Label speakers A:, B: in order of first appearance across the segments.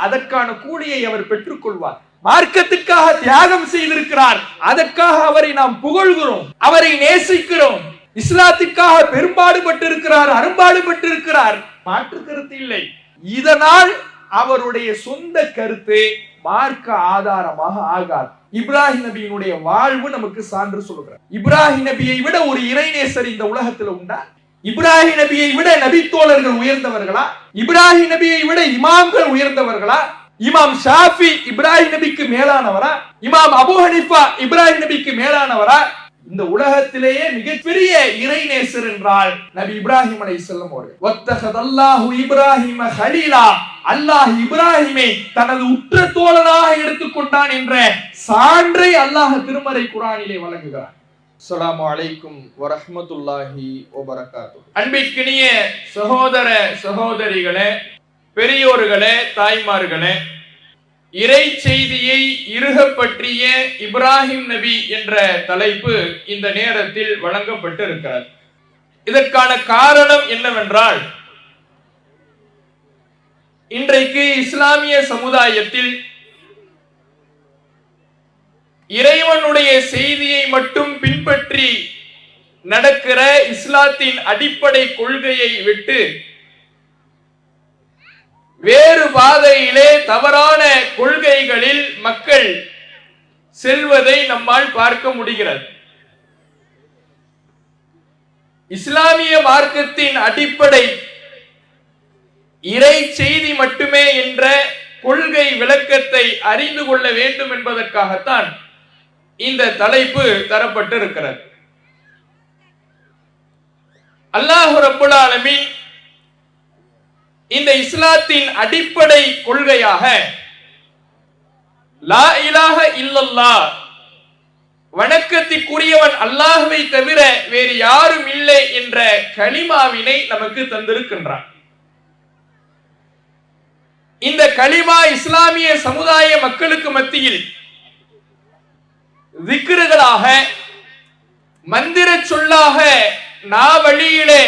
A: அதற்கான கூலியை அவர் பெற்றுக் கொள்வார். மார்க்கத்துக்காக தியாகம் செய்திருக்கிறார், அதற்காக அவரை நாம் புகழ்கிறோம், அவரை நேசிக்கிறோம். இஸ்லாத்திற்காக பெரும்பாடுபட்டிருக்கிறார், அரும்பாடுபட்டிருக்கிறார், மாற்று கருத்து இல்லை. இதனால் அவருடைய சொந்த கருத்து மார்க்க ஆதாரமாக ஆகாது. இப்ராஹிம் நபியினுடைய வாழ்வு நமக்கு சான்று சொல்லுகிறார். இப்ராஹிம் நபியை விட ஒரு இறைநேசர் இந்த உலகத்தில் உண்டா? இப்ராஹிம் நபியை விட நபித்தோழர்கள் உயர்ந்தவர்களா? இப்ராஹிம் நபியை விட இமாம்கள் உயர்ந்தவர்களா? இமாம் ஷாஃபி இப்ராஹிம் நபிக்கு மேலானவரா? இமாம் அபூ ஹனீஃபா இப்ராஹிம் நபிக்கு மேலானவரா? இந்த உலகத்திலேயே மிகப்பெரிய இறைநேசர் என்றால் நபி இப்ராஹிம் அலைஹிஸ்ஸலாம் அவர்கள். வத்தஹதல்லாஹு இப்ராஹிம கலீலா, அல்லாஹ் இப்ராஹிமை தனது உற்ற தோழனாக எடுத்துக்கொண்டான் என்ற சான்றை அல்லாஹ் திருமறை குர்ஆனிலே வழங்குகிறார். அஸ்ஸலாமு அலைக்கும் வரஹ்மத்துல்லாஹி வபரகாத்துஹு. அன்பிற்கினிய சகோதர சகோதரிகளே, பெரியோர்களே, தாய்மார்களே, இறை செய்தியை இறுக பற்றிய இப்ராஹிம் நபி என்ற தலைப்பு இந்த நேரத்தில் வழங்கப்பட்டு இருக்கிறது. இதற்கான காரணம் என்னவென்றால், இன்றைக்கு இஸ்லாமிய சமுதாயத்தில் இறைவனுடைய செய்தியை மட்டும் பின்பற்றி நடக்கிற இஸ்லாத்தின் அடிப்படை கொள்கையை விட்டு வேறு பாதையிலே தவறான கொள்கைகளில் மக்கள் செல்வதை நம்மால் பார்க்க முடிகிறது. இஸ்லாமிய மார்க்கத்தின் அடிப்படை இறை செய்தி மட்டுமே என்ற கொள்கை விளக்கத்தை அறிந்து கொள்ள வேண்டும் என்பதற்காகத்தான் இந்த தலைப்பு தரப்பட்டிருக்கிறது. அல்லாஹ் ரப்புல் ஆலமீன் இந்த இஸ்லாத்தின் அடிப்படை கொள்கையாக லா இலாஹ இல்லல்லாஹ், வணக்கத்திற்குரியவன் அல்லாஹ்வை தவிர வேறு யாரும் இல்லை என்ற கலிமாவினை நமக்கு தந்திருக்கின்றான். இந்த கலிமா இஸ்லாமிய சமுதாய மக்களுக்கு மத்தியில் திக்ருகளாக, மந்திர சொல்லாக நாவழியிலே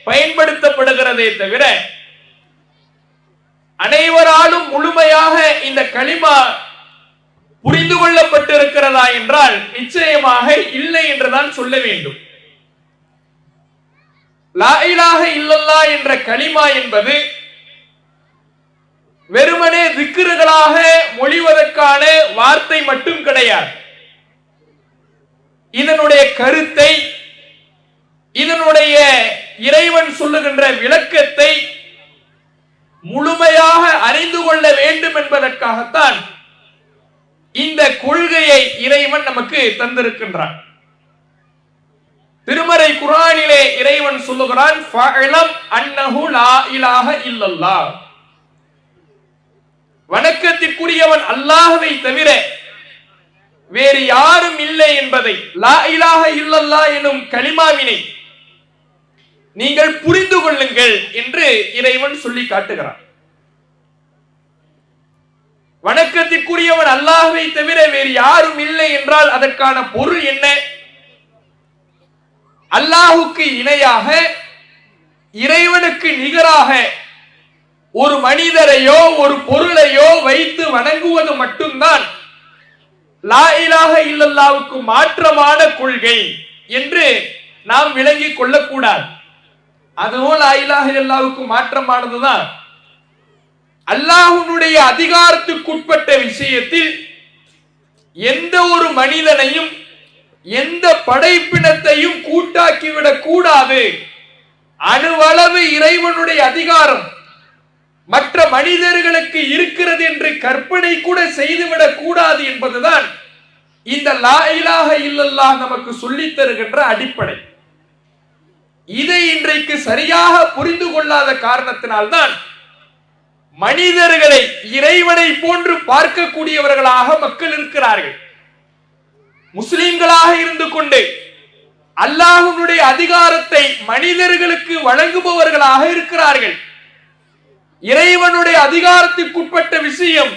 A: பயன்படுத்தப்படுகிறதே தவிர அனைவராலும் முழுமையாக இந்த கலிமா புரிந்து கொள்ளப்பட்டிருக்கிறதா என்றால் நிச்சயமாக இல்லை என்றுதான் சொல்ல வேண்டும். லா இலாஹ இல்லல்லாஹ் என்ற கலிமா என்பது வெறுமனே திக்ருகளாக மொழிவதற்கான வார்த்தை மட்டும் கிடையாது. இதனுடைய கருத்தை, இதனுடைய இறைவன் சொல்லுகின்ற விளக்கத்தை முழுமையாக அறிந்து கொள்ள வேண்டும் என்பதற்காகத்தான் இந்த கொள்கையை இறைவன் நமக்கு தந்திருக்கின்றான். திருமறை குர்ஆனிலே இறைவன் சொல்லுகிறான், ஃபஅலம் அன்னஹு லா இலாஹ இல்லல்லாஹ், வணக்கத்திற்குரியவன் அல்லாஹ்வை தவிர வேறு யாரும் இல்லை என்பதை, லா இலாஹ இல்லல்லாஹ் எனும் கலிமாவினை நீங்கள் புரிந்து கொள்ளுங்கள் என்று இறைவன் சொல்லி காட்டுகிறான். வணக்கத்திற்குரியவன் அல்லாஹ்வை தவிர வேறு யாரும் இல்லை என்றால் அதற்கான பொருள் என்ன? அல்லாஹுக்கு இணையாக, இறைவனுக்கு நிகராக ஒரு மனிதரையோ ஒரு பொருளையோ வைத்து வணங்குவது மட்டும்தான் லா இலாஹ இல்லல்லாஹ்வுக்கு மாற்றமான கொள்கை என்று நாம் விளங்கிக் கொள்ளக்கூடாது. அதுவும் லா இலாஹ இல்லல்லாஹ்வுக்கு மாற்றமானதுதான். அல்லாஹ்வுடைய அதிகாரத்துக்குட்பட்ட விஷயத்தில் எந்த ஒரு மனிதனையும் எந்த படைப்பினத்தையும் கூட்டாக்கிவிடக் கூடாது. அணுவளவு இறைவனுடைய அதிகாரம் மற்ற மனிதர்களுக்கு இருக்கிறது என்று கற்பனை கூட செய்துவிடக் கூடாது என்பதுதான் இந்த லா இலாஹ இல்லல்லாஹ் நமக்கு சொல்லித் தருகின்ற அடிப்படை. இதை இன்றைக்கு சரியாக புரிந்து கொள்ளாத காரணத்தினால்தான் மனிதர்களை இறைவனை போன்று பார்க்கக்கூடியவர்களாக மக்கள் இருக்கிறார்கள். முஸ்லிம்களாக இருந்து கொண்டு அல்லாஹ்வுடைய அதிகாரத்தை மனிதர்களுக்கு வழங்குபவர்களாக இருக்கிறார்கள். இறைவனுடைய அதிகாரத்திற்குட்பட்ட விஷயம்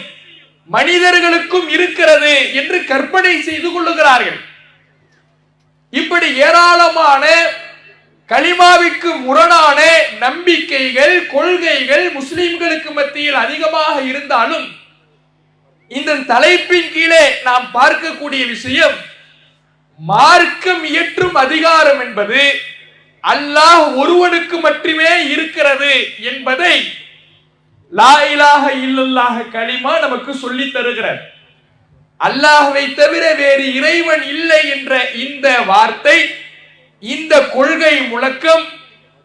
A: மனிதர்களுக்கும் இருக்கிறது என்று கற்பனை செய்து கொள்ளுகிறார்கள். இப்படி ஏராளமான கலிமாவிற்கு முரணான நம்பிக்கைகள், கொள்கைகள் முஸ்லிம்களுக்கு மத்தியில் அதிகமாக இருந்தாலும் இந்த தலைப்பின் கீழே நாம் பார்க்கக்கூடிய விஷயம், மார்க்கம் இயற்றும் அதிகாரம் என்பது அல்லாஹ் ஒருவனுக்கு மட்டுமே இருக்கிறது என்பதை லா இலாஹ இல்லல்லாஹ் கலிமா நமக்கு சொல்லித் தருகிறது. அல்லாஹ்வை தவிர வேறு இறைவன் இல்லை என்ற இந்த வார்த்தை, இந்த கொள்கை முழக்கம்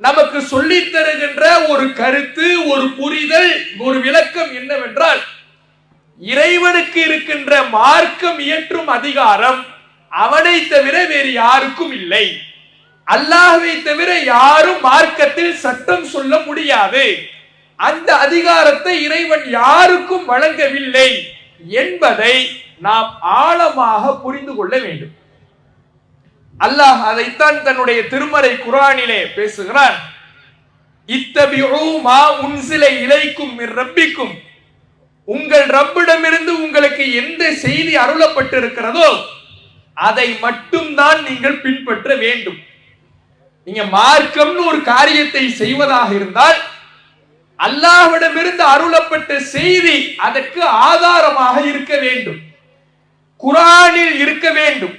A: நமக்கு சொல்லித் தருகின்ற ஒரு கருத்து, ஒரு புரிதல், ஒரு விளக்கம் என்னவென்றால், இறைவனுக்கு இருக்கின்ற மார்க்கம் இயற்றும் அதிகாரம் அவனை தவிர வேறு யாருக்கும் இல்லை. அல்லாஹ்வை தவிர யாரும் மார்க்கத்தில் சட்டம் சொல்ல முடியாது. அந்த அதிகாரத்தை இறைவன் யாருக்கும் வழங்கவில்லை என்பதை நாம் ஆழமாக புரிந்து கொள்ள வேண்டும். அல்லாஹ் அதைத்தான் தன்னுடைய திருமறை குர்ஆனிலே பேசுகிறான். இத்தபிஉ மா உன்சில இலைக்கும் மிர் ரப்பிக்கும், உங்கள் ரப்பிடமிருந்து உங்களுக்கு எந்த செய்தி அருளப்பட்டிருக்கிறதோ அதை மட்டும்தான் நீங்கள் பின்பற்ற வேண்டும். நீங்க மார்க்கம்னு ஒரு காரியத்தை செய்வதாக இருந்தால் அல்லாஹ்விடமிருந்து அருளப்பட்ட செய்தி அதற்கு ஆதாரமாக இருக்க வேண்டும். குர்ஆனில் இருக்க வேண்டும்,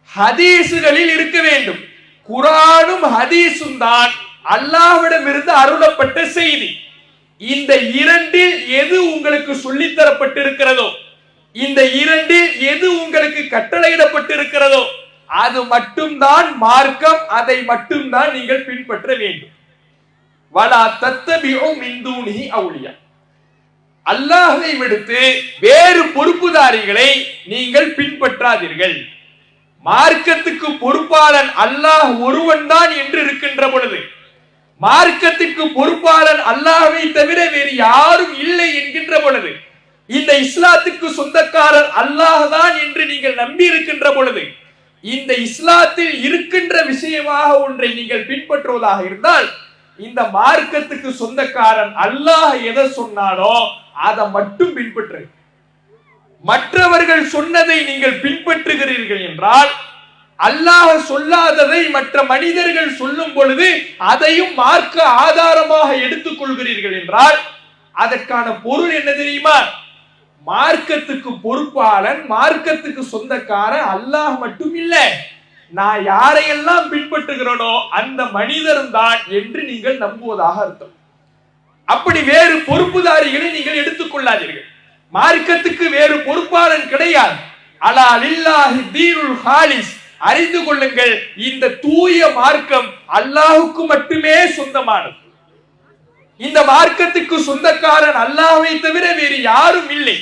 A: ஹதீசுகளில் இருக்க வேண்டும். குர்ஆனும் ஹதீஸும் தான் அல்லாஹ்விடமிருந்து அருளப்பட்ட செய்தி. இந்த இரண்டில் எது உங்களுக்கு சொல்லித் தரப்பட்டிருக்கிறதோ, இந்த இரண்டில் எது உங்களுக்கு கட்டளையிடப்பட்டிருக்கிறதோ அது மட்டும்தான் மார்க்கம், அதை மட்டும்தான் நீங்கள் பின்பற்ற வேண்டும். வலா தத்தபிஉ மின் தூனிஹி அவுலியா, அல்லாஹ்வை விடுத்து வேறு பொறுப்புதாரிகளை நீங்கள் பின்பற்றாதீர்கள். மார்க்கத்துக்கு பொறுப்பாளன் அல்லாஹ் ஒருவன் தான் என்று இருக்கின்ற பொழுது, மார்க்கத்துக்கு பொறுப்பாளன் அல்லாஹ்வை தவிர வேறு யாரும் இல்லை என்கின்ற பொழுது, இந்த இஸ்லாத்துக்கு சொந்தக்காரர் அல்லாஹ் தான் என்று நீங்கள் நம்பி இருக்கின்ற பொழுது, இந்த இஸ்லாத்தில் இருக்கின்ற விஷயமாக ஒன்றை நீங்கள் பின்பற்றுவதாக இருந்தால், இந்த மார்க்கத்துக்கு சொந்தக்காரன் அல்லாஹ் எதை சொன்னாலோ அதை மட்டும் பின்பற்று. மற்றவர்கள் சொன்னதை நீங்கள் பின்பற்றுகிறீர்கள் என்றால், அல்லாஹ் சொல்லாததை மற்ற மனிதர்கள் சொல்லும் பொழுது அதையும் மார்க்க ஆதாரமாக எடுத்துக் கொள்கிறீர்கள் என்றால் அதற்கான பொருள் என்ன தெரியுமா? மார்க்கத்துக்கு பொறுப்பாளன், மார்க்கத்துக்கு சொந்தக்காரன் அல்லாஹ் மட்டும் இல்லை, நான் யாரையெல்லாம் பின்பற்றுகிறேனோ அந்த மனிதரும் தான் என்று நீங்கள் நம்புவதாக அர்த்தம். அப்படி வேறு பொறுப்புதாரிகளை நீங்கள் எடுத்துக் கொள்ளாதீர்கள். மார்க்கத்துக்கு வேறு பொறுப்பாளன் கிடையாது. அலா லில்லாஹி தீனுல் ஹாலிஸ், அறிந்து கொள்ளுங்கள், இந்த தூய மார்க்கம் அல்லாஹுக்கு மட்டுமே சொந்தமானது. இந்த மார்க்கத்துக்கு சொந்தக்காரன் அல்லாஹ்வை தவிர வேறு யாரும் இல்லை.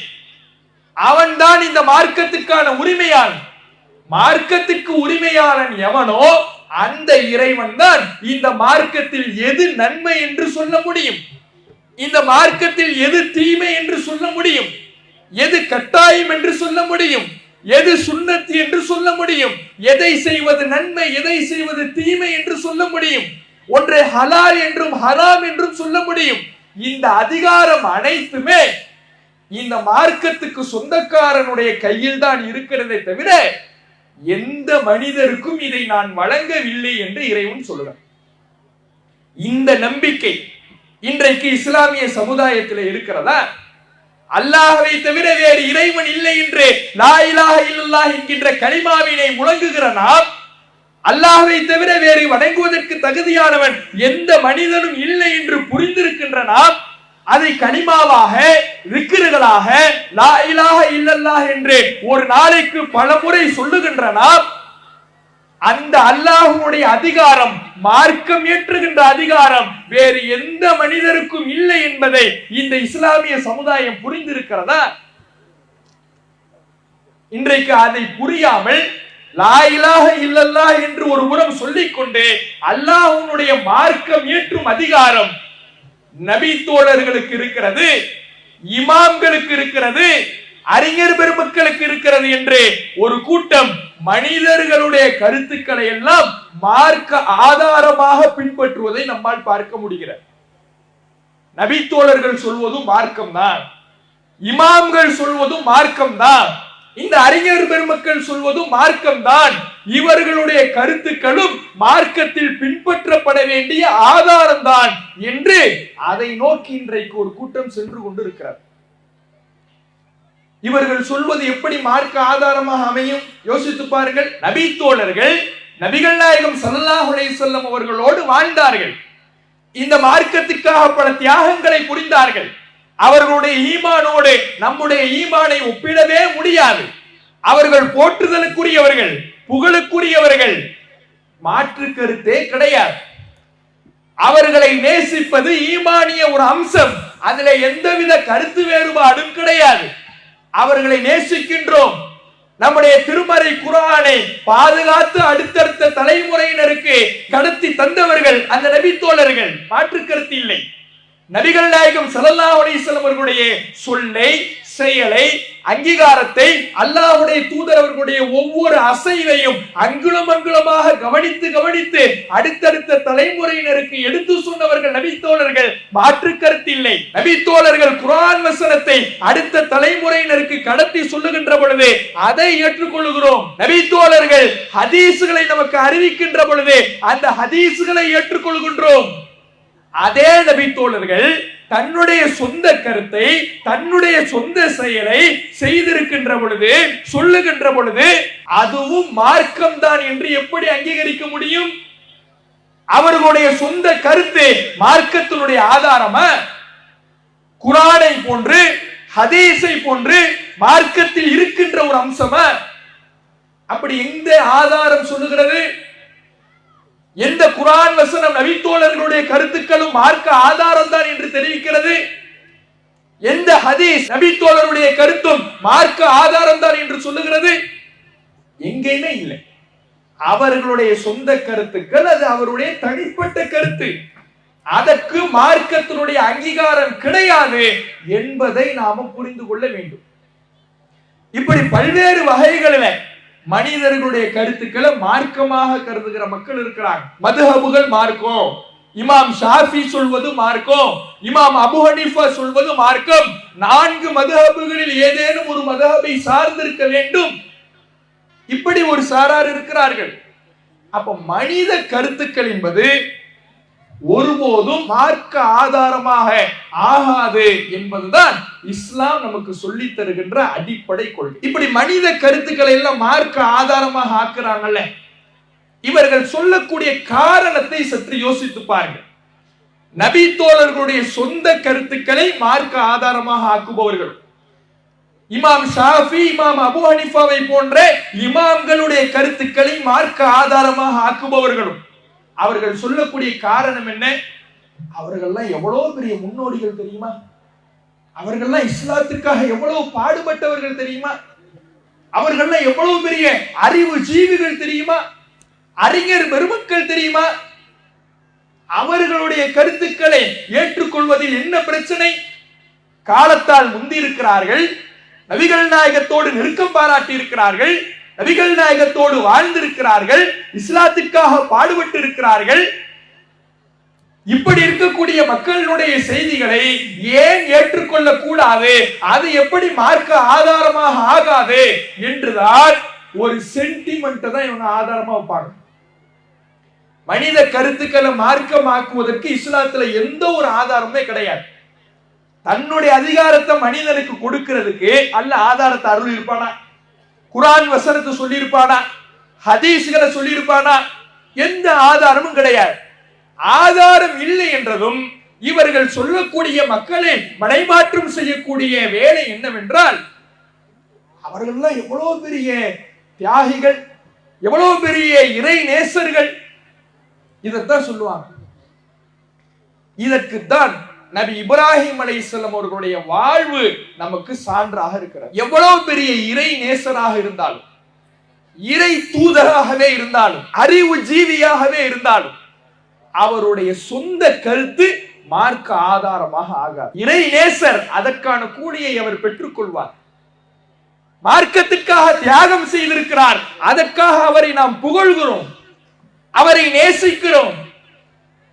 A: அவன்தான் இந்த மார்க்கத்துக்கான உரிமையாளன். மார்க்கத்துக்கு உரிமையாளன் எவனோ அந்த இறைவன் தான் இந்த மார்க்கத்தில் எது நன்மை என்று சொல்ல முடியும், இந்த மார்க்கத்தில் எது தீமை என்று சொல்ல முடியும், எது கட்டாயம் என்று சொல்ல முடியும், எது சுன்னத் என்று சொல்ல முடியும், எதை செய்வது நன்மை எதை செய்வது தீமை என்று சொல்ல முடியும், ஒன்றை ஹலால் என்றும் ஹராம் என்றும் சொல்ல முடியும். இந்த அதிகாரம் அனைத்துமே இந்த மார்க்கத்துக்கு சொந்தக்காரனுடைய கையில் தான் இருக்கிறதே தவிர எந்த மனிதருக்கும் இதை நான் வழங்கவில்லை என்று இறைவன் சொல்கிறார். இந்த நம்பிக்கை இன்றைக்கு இஸ்லாமிய சமுதாயத்தில் இருக்கிறதா? அல்லாஹ்வை தவிர வேறு இறைவன் இல்லை என்று லா இலாஹ இல்லல்லாஹ் என்கின்ற கலிமாவினை முழங்குகிற நாம், அல்லாஹ்வை தவிர வேறு வணங்குவதற்கு தகுதியானவன் எந்த மனிதனும் இல்லை என்று புரிந்திருக்கின்ற நாம், அதை கலிமாவாக, விக்ருகளாக, லா இலாஹ இல்லல்லாஹ் என்று ஒரு நாளைக்கு பல முறை சொல்லுகின்ற நாம், அந்த அல்லாஹ்வுடைய அதிகாரம், மார்க்கம் ஏற்றுகின்ற அதிகாரம் வேறு எந்த மனிதருக்கும் இல்லை என்பதை இந்த இஸ்லாமிய சமுதாயம் புரிந்திருக்கிறதா? இன்றைக்கு அதை புரியாமல் லா இலாஹ இல்லல்லாஹ் என்று ஒரு புறம் சொல்லிக்கொண்டு அல்லாஹ்வுடைய மார்க்கம் ஏற்றும் அதிகாரம் நபி தோழர்களுக்கு இருக்கிறது, இமாம்களுக்கு இருக்கிறது, அறிஞர் பெருமக்களுக்கு இருக்கிறது என்று ஒரு கூட்டம் மனிதர்களுடைய கருத்துக்களை எல்லாம் மார்க்க ஆதாரமாக பின்பற்றுவதை நம்மால் பார்க்க முடிகிறது. நபி தோழர்கள் சொல்வதும் மார்க்கம் தான், இமாம்கள் சொல்வதும் மார்க்கம் தான், இந்த அறிஞர் பெருமக்கள் சொல்வதும் மார்க்கம்தான். இவர்களுடைய கருத்துக்களும் மார்க்கத்தில் பின்பற்றப்பட வேண்டிய ஆதாரம் தான் என்று அதை நோக்கி இன்றைக்கு ஒரு கூட்டம் சென்று கொண்டிருக்கிறார். இவர்கள் சொல்வது எப்படி மார்க்க ஆதாரமாக அமையும்? யோசித்து பாருங்கள். நபி தோழர்கள் நபிகள் நாயகம் ஸல்லல்லாஹு அலைஹி வஸல்லம் அவர்களோடு வாழ்ந்தார்கள். இந்த மார்க்கத்துக்காக பல தியாகங்களை புரிந்தார்கள். அவர்களுடைய ஈமானோடு நம்முடைய ஈமானை ஒப்பிடவே முடியாது. அவர்கள் போற்றுதலுக்குரியவர்கள், புகழுக்குரியவர்கள், மாற்று கருத்தே கிடையாது. அவர்களை நேசிப்பது ஈமானிய ஒரு அம்சம். அதுல எந்தவித கருத்து வேறுபாடும் கிடையாது. அவர்களை நேசிக்கின்றோம். நம்முடைய திருமறை குர்ஆனை பாதுகாத்து அடுத்தடுத்த தலைமுறையினருக்கு கடத்தி தந்தவர்கள் அந்த நபி தோழர்கள், மாற்று கருத்து இல்லை. நபிகள் நாயகம் ஸல்லல்லாஹு அலைஹி வஸல்லம் அவர்களுடைய சொல்லை, செயலை, அங்கீகாரத்தை, அல்லாஹ்வுடைய தூதர் அவர்களுடைய ஒவ்வொரு அசைவையும் அங்குலம் அங்குலமாக கவனித்து கவனித்து அடுத்தடுத்த தலைமுறையினருக்கு எடுத்து சொன்னவர்கள் நபி தோழர்கள், மாற்று கருத்து இல்லை. நபி தோழர்கள் குர்ஆன் வசனத்தை அடுத்த தலைமுறையினருக்கு கடத்தி சொல்லுகின்ற பொழுது அதை ஏற்றுக்கொள்கிறோம். நபி தோழர்கள் ஹதீஸ்களை நமக்கு அறிவிக்கின்ற பொழுது அந்த ஹதீஸ்களை ஏற்றுக்கொள்கின்றோம். அதே நபி தோழர்கள் தன்னுடைய சொந்த கருத்தை, தன்னுடைய சொந்த செயலை செய்திருக்கின்ற பொழுது, சொல்லுகின்ற பொழுது அதுவும் மார்க்கம் தான் என்று எப்படி அங்கீகரிக்க முடியும்? அவர்களுடைய சொந்த கருத்து மார்க்கத்தினுடைய ஆதாரமா? குர்ஆனை போன்று, ஹதீஸை போன்று மார்க்கத்தில் இருக்கின்ற ஒரு அம்சமா? அப்படி எந்த ஆதாரம் சொல்லுகிறது? எந்த குர்ஆன் வசனம் நபி தோழர்களுடைய கருத்துக்களும் மார்க்க ஆதாரம் தான் என்று தெரிவிக்கிறது? எந்த ஹதீஸ் நபி தோழருடைய கருத்தும் மார்க்க ஆதாரம் தான் என்று சொல்லுகிறது? எங்கேயுமே இல்லை. அவர்களுடைய சொந்த கருத்துக்கள், அது அவருடைய தனிப்பட்ட கருத்து. அதற்கு மார்க்கத்தினுடைய அங்கீகாரம் கிடையாது என்பதை நாம புரிந்து கொள்ள வேண்டும். இப்படி பல்வேறு வகைகளில் மனிதர்களுடைய கருத்துக்களை மார்க்கமாக கருதுகிற மக்கள் இருக்கிறாங்க. மதுஹபுகள் மார்க்கம், இமாம் ஷாஃபி சொல்வது மார்க்கம், இமாம் அபு ஹனீஃபா சொல்வது மார்க்கம். 4 மதுஹபுகளில் ஏதேனும் ஒரு மதுஹபை சார்ந்திருக்க வேண்டும். இப்படி ஒரு சாரார் இருக்கிறார்கள். அப்ப மனித கருத்துக்கள் என்பது ஒருபோதும் மார்க்க ஆதாரமாக ஆகாது என்பதுதான் இஸ்லாம் நமக்கு சொல்லி தருகின்ற அடிப்படை கொள்கை. இப்படி மனித கருத்துக்களை எல்லாம் மார்க்க ஆதாரமாக ஆக்குறாங்கல்ல, இவர்கள் சொல்லக்கூடிய காரணத்தை சற்று யோசித்து பாருங்கள். நபி தோழர்களுடைய சொந்த கருத்துக்களை மார்க்க ஆதாரமாக ஆக்குபவர்கள் இமாம் ஷாஃபி, இமாம் அபு ஹனீஃபாவை போன்ற இமாம்களுடைய கருத்துக்களை மார்க்க ஆதாரமாக ஆக்குபவர்களும் அவர்கள் சொல்லக்கூடிய காரணம் என்ன? அவர்கள்லாம் எவ்வளவு பெரிய முன்னோடிகள் தெரியுமா? அவர்கள்லாம் இஸ்லாத்துக்காக எவ்வளவு பாடுபட்டவர்கள் தெரியுமா? அவர்கள்லாம் எவ்வளவு பெரிய அறிவு ஜீவிகள் தெரியுமா? அறிஞர் பெருமக்கள் தெரியுமா? அவர்களுடைய கருத்துக்களை ஏற்றுக்கொள்வதில் என்ன பிரச்சனை? காலத்தால் முந்தி இருக்கிறார்கள், நபிகள் நாயகத்தோடு நெருக்கம் பாராட்டி இருக்கிறார்கள், நபிகள் நாயகத்தோடு வாழ்ந்திருக்கிறார்கள், இஸ்லாத்துக்காக பாடுபட்டு இருக்கிறார்கள். இப்படி இருக்கக்கூடிய மக்களுடைய செய்திகளை ஏன் ஏற்றுக்கொள்ள கூடாது? அது எப்படி மார்க்க ஆதாரமாக ஆகாது என்றுதான் ஒரு சென்டிமெண்ட் தான் இவங்க ஆதாரமா வைப்பாங்க. மனித கருத்துக்களை மார்க்கமாக்குவதற்கு இஸ்லாத்துல எந்த ஒரு ஆதாரமே கிடையாது. தன்னுடைய அதிகாரத்தை மனிதனுக்கு கொடுக்கிறதுக்கு அல்ல ஆதாரத்தை அருள் இருப்பானா? குர்ஆன் வசனத்தை சொல்லி இருப்பானா? ஹதீஸ்களை சொல்லி இருப்பானா? எந்த ஆதாரமும் கிடையாது. ஆதாரம் இல்லை என்றதும் இவர்கள் சொல்லக்கூடிய மக்களை மடைமாற்றம் செய்யக்கூடிய வேலை என்னவென்றால், அவர்கள்லாம் எவ்வளவு பெரிய தியாகிகள், எவ்வளவு பெரிய இறை நேசர்கள், இதைத்தான் சொல்லுவாங்க. இதற்குத்தான் நபி இப்ராஹிம் அலைஹிஸ்ஸலாம் அவர்களுடைய வாழ்வு நமக்கு சான்றாக இருக்கிறது. எவ்வளவு பெரிய இறை நேசராக இருந்தாலும், இறை தூதராகவே இருந்தாலும், அறிவு ஜீவியாகவே இருந்தாலும், அவருடைய சொந்த கருத்து மார்க்க ஆதாரமாக ஆகாது. இறை நேசர், அதற்கான கூலியை அவர் பெற்றுக் கொள்வார். மார்க்கத்துக்காக தியாகம் செய்திருக்கிறார், அதற்காக அவரை நாம் புகழ்கிறோம், அவரை நேசிக்கிறோம்.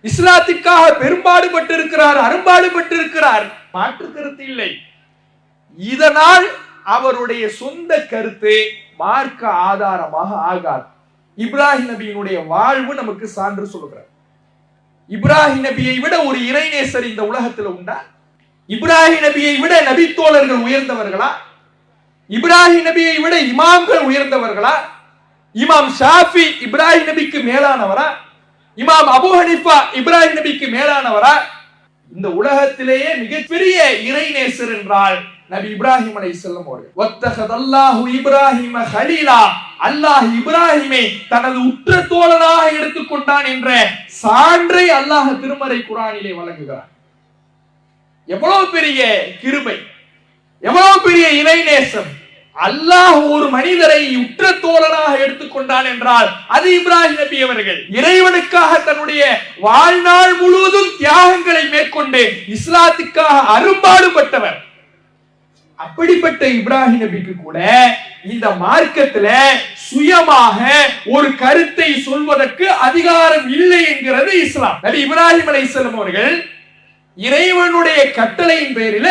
A: இஸ்லாத்திற்காக பெரும்பாடுபட்டு இருக்கிறார், அரும்பாடுபட்டு இருக்கிறார், மாற்று கருத்து இல்லை. இதனால் அவருடைய சொந்த கருத்து மார்க்க ஆதாரமாக ஆகாது. இப்ராஹிம் நபியினுடைய வாழ்வு நமக்கு சான்று சொல்கிறார். இப்ராஹிம் நபியை விட ஒரு இறைநேசர் இந்த உலகத்தில் உண்டா? இப்ராஹிம் நபியை விட நபித்தோழர்கள் உயர்ந்தவர்களா? இப்ராஹிம் நபியை விட இமாம்கள் உயர்ந்தவர்களா? இமாம் ஷாஃபி இப்ராஹிம் நபிக்கு மேலானவரா? இமாம் அபூ ஹனீஃபா இப்ராஹிம் நபிக்கு மேலானவரா? இந்த உலகத்திலேயே மிகப்பெரிய இறைநேசர் என்றால் நபி இப்ராஹிம் அலைஹிஸ்ஸலாம் அவர்கள். வத்தஹதல்லாஹு இப்ராஹிம கலீலா, அல்லாஹ் இப்ராஹிமை தனது உற்ற தோழனாக எடுத்துக்கொண்டான் என்ற சான்றை அல்லாஹ் திருமறை குர்ஆனிலே வழங்குகிறார். எவ்வளவு பெரிய கிருபை, எவ்வளவு பெரிய இறைநேசம்! அல்லாஹ் ஒரு மனிதரை உற்ற தோழனாக எடுத்துக்கொண்டான் என்றால் அது இப்ராஹிம் நபி அவர்கள். இறைவனுக்காக தன்னுடைய வாழ்நாள் முழுவதும் தியாகங்களை மேற்கொண்டு இஸ்லாத்துக்காக அரும்பாடுபட்டவர். அப்படிப்பட்ட இப்ராஹிம் நபிக்கு கூட இந்த மார்க்கத்துல சுயமாக ஒரு கருத்தை சொல்வதற்கு அதிகாரம் இல்லை என்கிறது இஸ்லாம். நபி இப்ராஹிம் அலைஹிஸ்ஸலாம் அவர்கள் இறைவனுடைய கட்டளையின் பேரில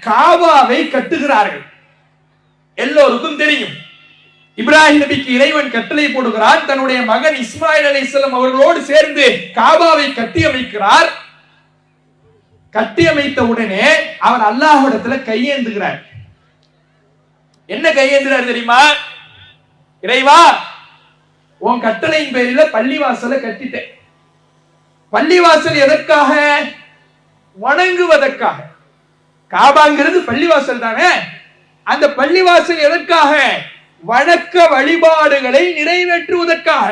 A: காபாவை கட்டுகிறார்கள். எல்லோருக்கும் தெரியும். இப்ராஹிம் நபிக்கு இறைவன் கட்டளை போடுகிறார். தன்னுடைய மகன் இஸ்மாயில் அலைஹிஸ்ஸலாம் அவர்களோடு சேர்ந்து காபாவை கட்டி அமைக்கிறார். கட்டி அமைத்த உடனே அவர் அல்லாஹ்விடத்துல கையேந்துகிறார். என்ன கையேந்துறார் தெரியுமா? இறைவா, உன் கட்டளையின் பேரில பள்ளிவாசலை கட்டிட்டேன். பள்ளிவாசல் எதற்காக? வணங்குவதற்காக. காபாங்கிறது பள்ளிவாசல் தானே. அந்த பள்ளிவாசல் எதற்காக? வணக்க வழிபாடுகளை நிறைவேற்றுவதற்காக.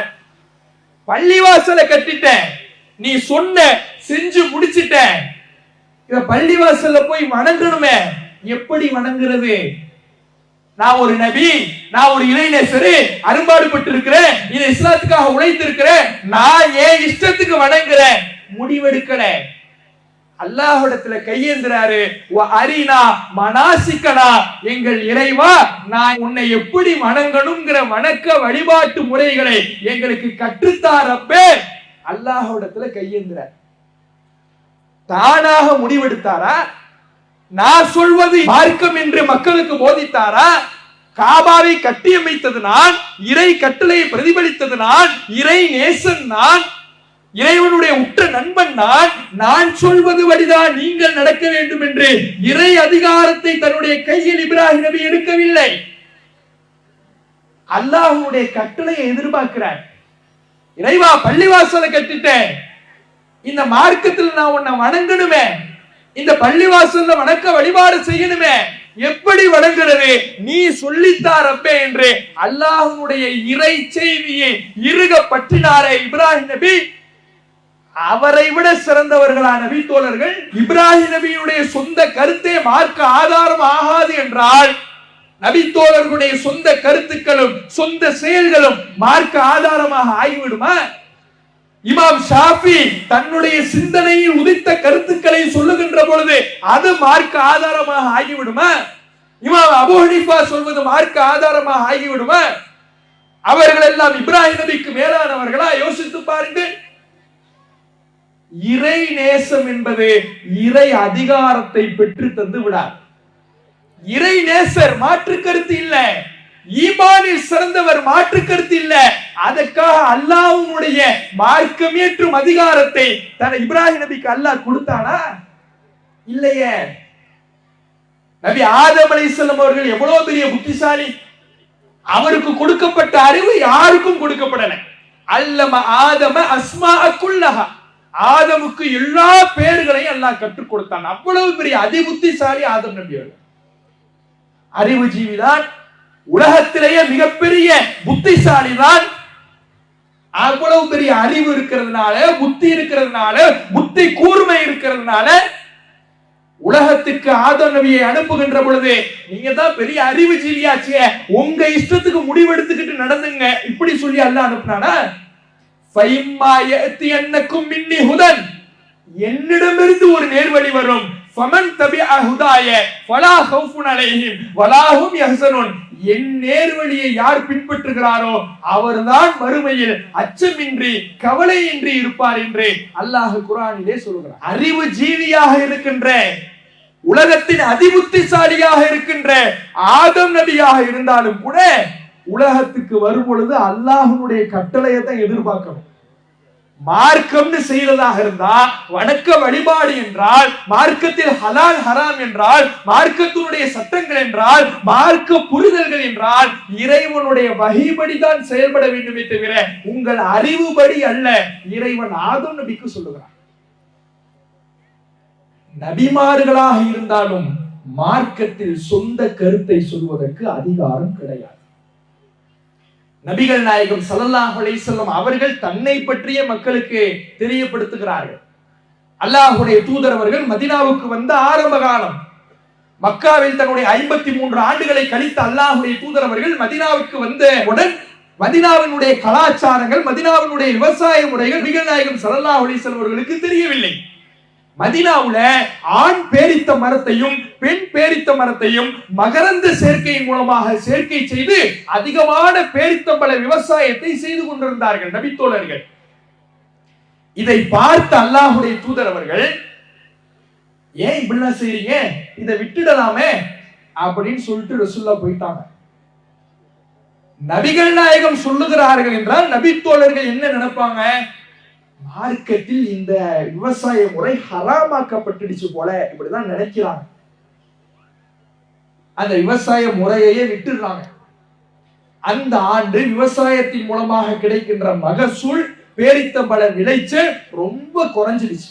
A: பள்ளிவாசலை கட்டிட்டேன், நீ சொன்ன செஞ்சு முடிச்சிட்ட. இந்த பள்ளிவாசல்ல போய் வணங்கணுமே, எப்படி வணங்குறது? நான் ஒரு நபி, நான் ஒரு இறைநேசரு, அரும்பாடுபட்டு இருக்கிறேன், இந்த இஸ்லாத்துக்காக உழைத்து இருக்கிறேன், நான் ஏன் இஷ்டத்துக்கு வணங்குறேன், முடிவெடுக்கல. அல்லாஹ்விடத்துல கையேந்துறாரு. அரினா மனாசிக்கனா, எங்கள் இறைவா, நான் உன்னை எப்படி வணங்கணும்ங்கிற வணக்க வழிபாட்டு முறைகளை எங்களுக்கு கற்றுத்தாரப்பே. அல்லாஹ்விடத்துல கையேந்துறார். தானாக முடிவெடுத்தாரா? நான் சொல்வது மார்க்கம் என்று மக்களுக்கு போதித்தாரா? காபாவை கட்டியமைத்தது நான், இறை கட்டளையை பிரதிபலித்தது நான், இறை நேசன் நான், இறைவனுடைய உற்ற நண்பன் நான். நான் சொல்வது வழிதான் நீங்கள் நடக்க வேண்டும் என்று இறை அதிகாரத்தை தன்னுடைய கையில் இப்ராஹிம் நபி எடுக்கவில்லை. அல்லாஹ்வுடைய கட்டளையை எதிர்பார்க்கிறார். இறைவா, பள்ளிவாசலை கட்டிட்டேன், இந்த மார்க்கத்தில் நான் உன்னை வணங்கணுமே, இந்த பள்ளிவாசல்ல வணக்க வழிபாடு செய்யணுமே, எப்படி வணங்குறது? நீ சொல்லித்தாரப்பே என்று அல்லாஹ்வுடைய இறை செய்தியை இறுக பற்றினாரே இப்ராஹிம் நபி. அவரை விட சிறந்தவர்களான நபி தோழர்கள். இப்ராஹிம் நபியுடைய சொந்த கருத்தே மார்க்க ஆதாரம் ஆகாது என்றால் நபி தோழர்களுடைய சொந்த கருத்துக்களும் சொந்த செயல்களும் மார்க்க ஆதாரமாக ஆகிவிடுமா? இமாம் ஷாஃபி தன்னுடைய சிந்தனையில் உதித்த கருத்துக்களை சொல்லுகின்ற பொழுது அது மார்க்க ஆதாரமாக ஆகிவிடுமா? இமாம் அபூ ஹனீஃபா சொல்வது மார்க்க ஆதாரமாக ஆகிவிடுமா? அவர்கள் எல்லாம் இப்ராஹிம் நபிக்கு மேலானவர்களா? யோசித்து பாருங்கள். இறை நேசம் என்பது இறை அதிகாரத்தை பெற்று தந்து விடார். இறை நேசர் மாற்று கருத்து இல்ல, ஈமானில் சிறந்தவர் மாற்று கருத்து இல்ல. அதற்காக அல்லாஹ்வுடைய மார்க்கம் ஏற்றும் அதிகாரத்தை தன் இப்ராஹிம் நபிக்கு அல்லாஹ் கொடுத்தானா? இல்லையே. நபி ஆதம் அலைஹிஸ்ஸலாம் அவர்கள் எவ்வளவு பெரிய புத்திசாலி! அவருக்கு கொடுக்கப்பட்ட அறிவு யாருக்கும் கொடுக்கப்படல. அல்லம ஆதம அஸ்மாஅ குல்லஹா, ஆதமுக்கு எல்லா பெயர்களையும் அல்லாஹ் கற்றுக் கொடுத்தான். அவ்வளவு பெரிய அதிபுத்திசாலி ஆதம் நபி அவர்கள். அறிவு ஜீவிதான், உலகத்திலேயே மிகப்பெரிய புத்திசாலி தான். அவ்வளவு பெரிய அறிவு இருக்கிறதுனால, புத்தி இருக்கிறதுனால, புத்தி கூர்மை இருக்கிறதுனால உலகத்துக்கு ஆதம் நபியை அனுப்புகின்ற பொழுது, நீங்க தான் பெரிய அறிவு ஜீவியாச்சே, உங்க இஷ்டத்துக்கு முடிவெடுத்துக்கிட்டு நடந்துங்க, இப்படி சொல்லி அல்லாஹ் அனுப்புனானா? என்னிடமிருந்து ஒரு நேர்வழி வரும். என் நேர்வழியை யார் பின்பற்றுகிறாரோ அவர்தான் மறுமையில் அச்சமின்றி கவலையின்றி இருப்பார் என்று அல்லாஹ் குர்ஆனிலே சொல்கிறார். அறிவு ஜீவியாக இருக்கின்ற உலகத்தின் அதிபுத்திசாலியாக இருக்கின்ற ஆதம் நபியாக இருந்தாலும் கூட உலகத்துக்கு வரும் பொழுது அல்லாஹ்வுடைய கட்டளையை தான் எதிர்பார்க்கணும். மார்க்கம்னு செய்யறதாக இருந்தா, வணக்க வழிபாடு என்றால், மார்க்கத்தில் ஹலால் ஹராம் என்றால், மார்க்கத்தினுடைய சட்டங்கள் என்றால், மார்க்க புரிதல்கள் என்றால் இறைவனுடைய வகைப்படி தான் செயல்பட வேண்டுமே தவிர உங்கள் அறிவுபடி அல்ல. இறைவன் ஆதம் நபிக்கு சொல்லுகிறார். நபிமார்களாக இருந்தாலும் மார்க்கத்தில் சொந்த கருத்தை சொல்வதற்கு அதிகாரம் கிடையாது. நபிகள் நாயகம் ஸல்லல்லாஹு அலைஹி வஸல்லம் அவர்கள் தன்னை பற்றிய மக்களுக்கு தெரியப்படுத்துகிறார்கள். அல்லாஹ்வுடைய தூதர் அவர்கள் மதீனாவுக்கு வந்த ஆரம்ப காலம், மக்காவில் தன்னுடைய 53 ஆண்டுகளை கழித்த அல்லாஹ்வுடைய தூதர் அவர்கள் மதீனாவுக்கு வந்த உடன் மதீனாவினுடைய கலாச்சாரங்கள், மதீனாவினுடைய விவசாய முறைகள் நபிகள் நாயகம் ஸல்லல்லாஹு அலைஹி வஸல்லம் அவர்களுக்கு தெரியவில்லை. மதீனாவுல ஆண் பேரித்த மரத்தையும் பெண் பேரித்த மரத்தையும் மகரந்த சேர்க்கையின் மூலமாக சேர்க்கை செய்து அதிகமான பேரித்தம்பழ விவசாயத்தை செய்து கொண்டிருந்தார்கள் நபித்தோழர்கள். இதை பார்த்த அல்லாஹ்வுடைய தூதர் அவர்கள், ஏன் இப்படிலாம் செய்றீங்க, இதை விட்டுடலாமே அப்படின்னு சொல்லிட்டு ரசூலுல்லாஹ் போயிட்டாங்க. நபிகள் நாயகம் சொல்லுகிறார்கள் என்றால் நபித்தோழர்கள் என்ன நினைப்பாங்க, மார்க்கத்தில் இந்த விவசாய முறை ஹராமாக்கப்பட்டுடுச்சு போல இப்படிதான் நினைக்கிறாங்க. அந்த விவசாய முறையையே விட்டுடுறாங்க. அந்த ஆண்டு விவசாயத்தின் மூலமாக கிடைக்கின்ற மகசூல், பேரித்தம்பழ விளைச்சல் ரொம்ப குறைஞ்சிடுச்சு.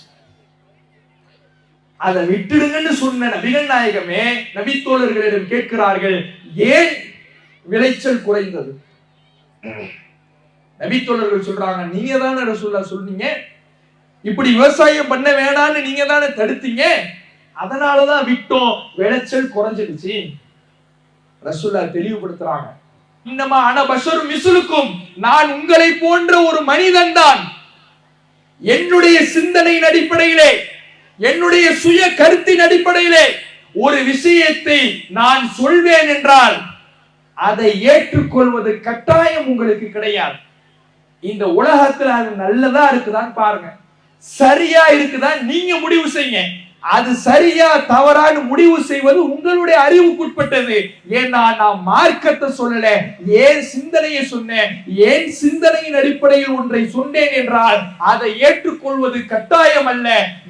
A: அதை விட்டுடுங்கன்னு சொன்ன நபிகள் நாயகமே நபித்தோழர்களிடம் கேட்கிறார்கள், ஏன் விளைச்சல் குறைந்தது? நபித்தோழர்கள் சொல்றாங்க, நீங்க தானே ரசூலுல்லாஹ் சொன்னீங்க, இப்படி விவசாயம் பண்ண வேணான்னு நீங்க தானே தடுத்தீங்க, அதனாலதான் விட்டோம், விளைச்சல் குறைஞ்சிடுச்சு. ரசூலுல்லாஹ் தெளிவுபடுத்துறாங்க, இன்னமா அன பஷரும் மிஸ்லுக்கும், நான் உங்களை போன்ற ஒரு மனிதன் தான். என்னுடைய சிந்தனையின் அடிப்படையிலே, என்னுடைய சுய கருத்தின் அடிப்படையிலே ஒரு விஷயத்தை நான் சொல்வேன் என்றால் அதை ஏற்றுக்கொள்வது கட்டாயம் உங்களுக்கு கிடையாது. இந்த உலகத்துல அது நல்லதா இருக்குதான்னு பாருங்க, சரியா இருக்குதா நீங்க முடிவு செய்யுங்க. அது சரியா தவறான்னு முடிவு செய்வது உங்களுடைய அறிவுக்குட்பட்டது. ஏன்னா நான் மார்க்கத்தை சொல்லல, ஏன் சிந்தனையை சொன்னேன். ஏன் சிந்தனையின் அடிப்படையில் ஒன்றை சொன்னேன் என்றால் அதை ஏற்றுக்கொள்வது கட்டாயம் அல்ல.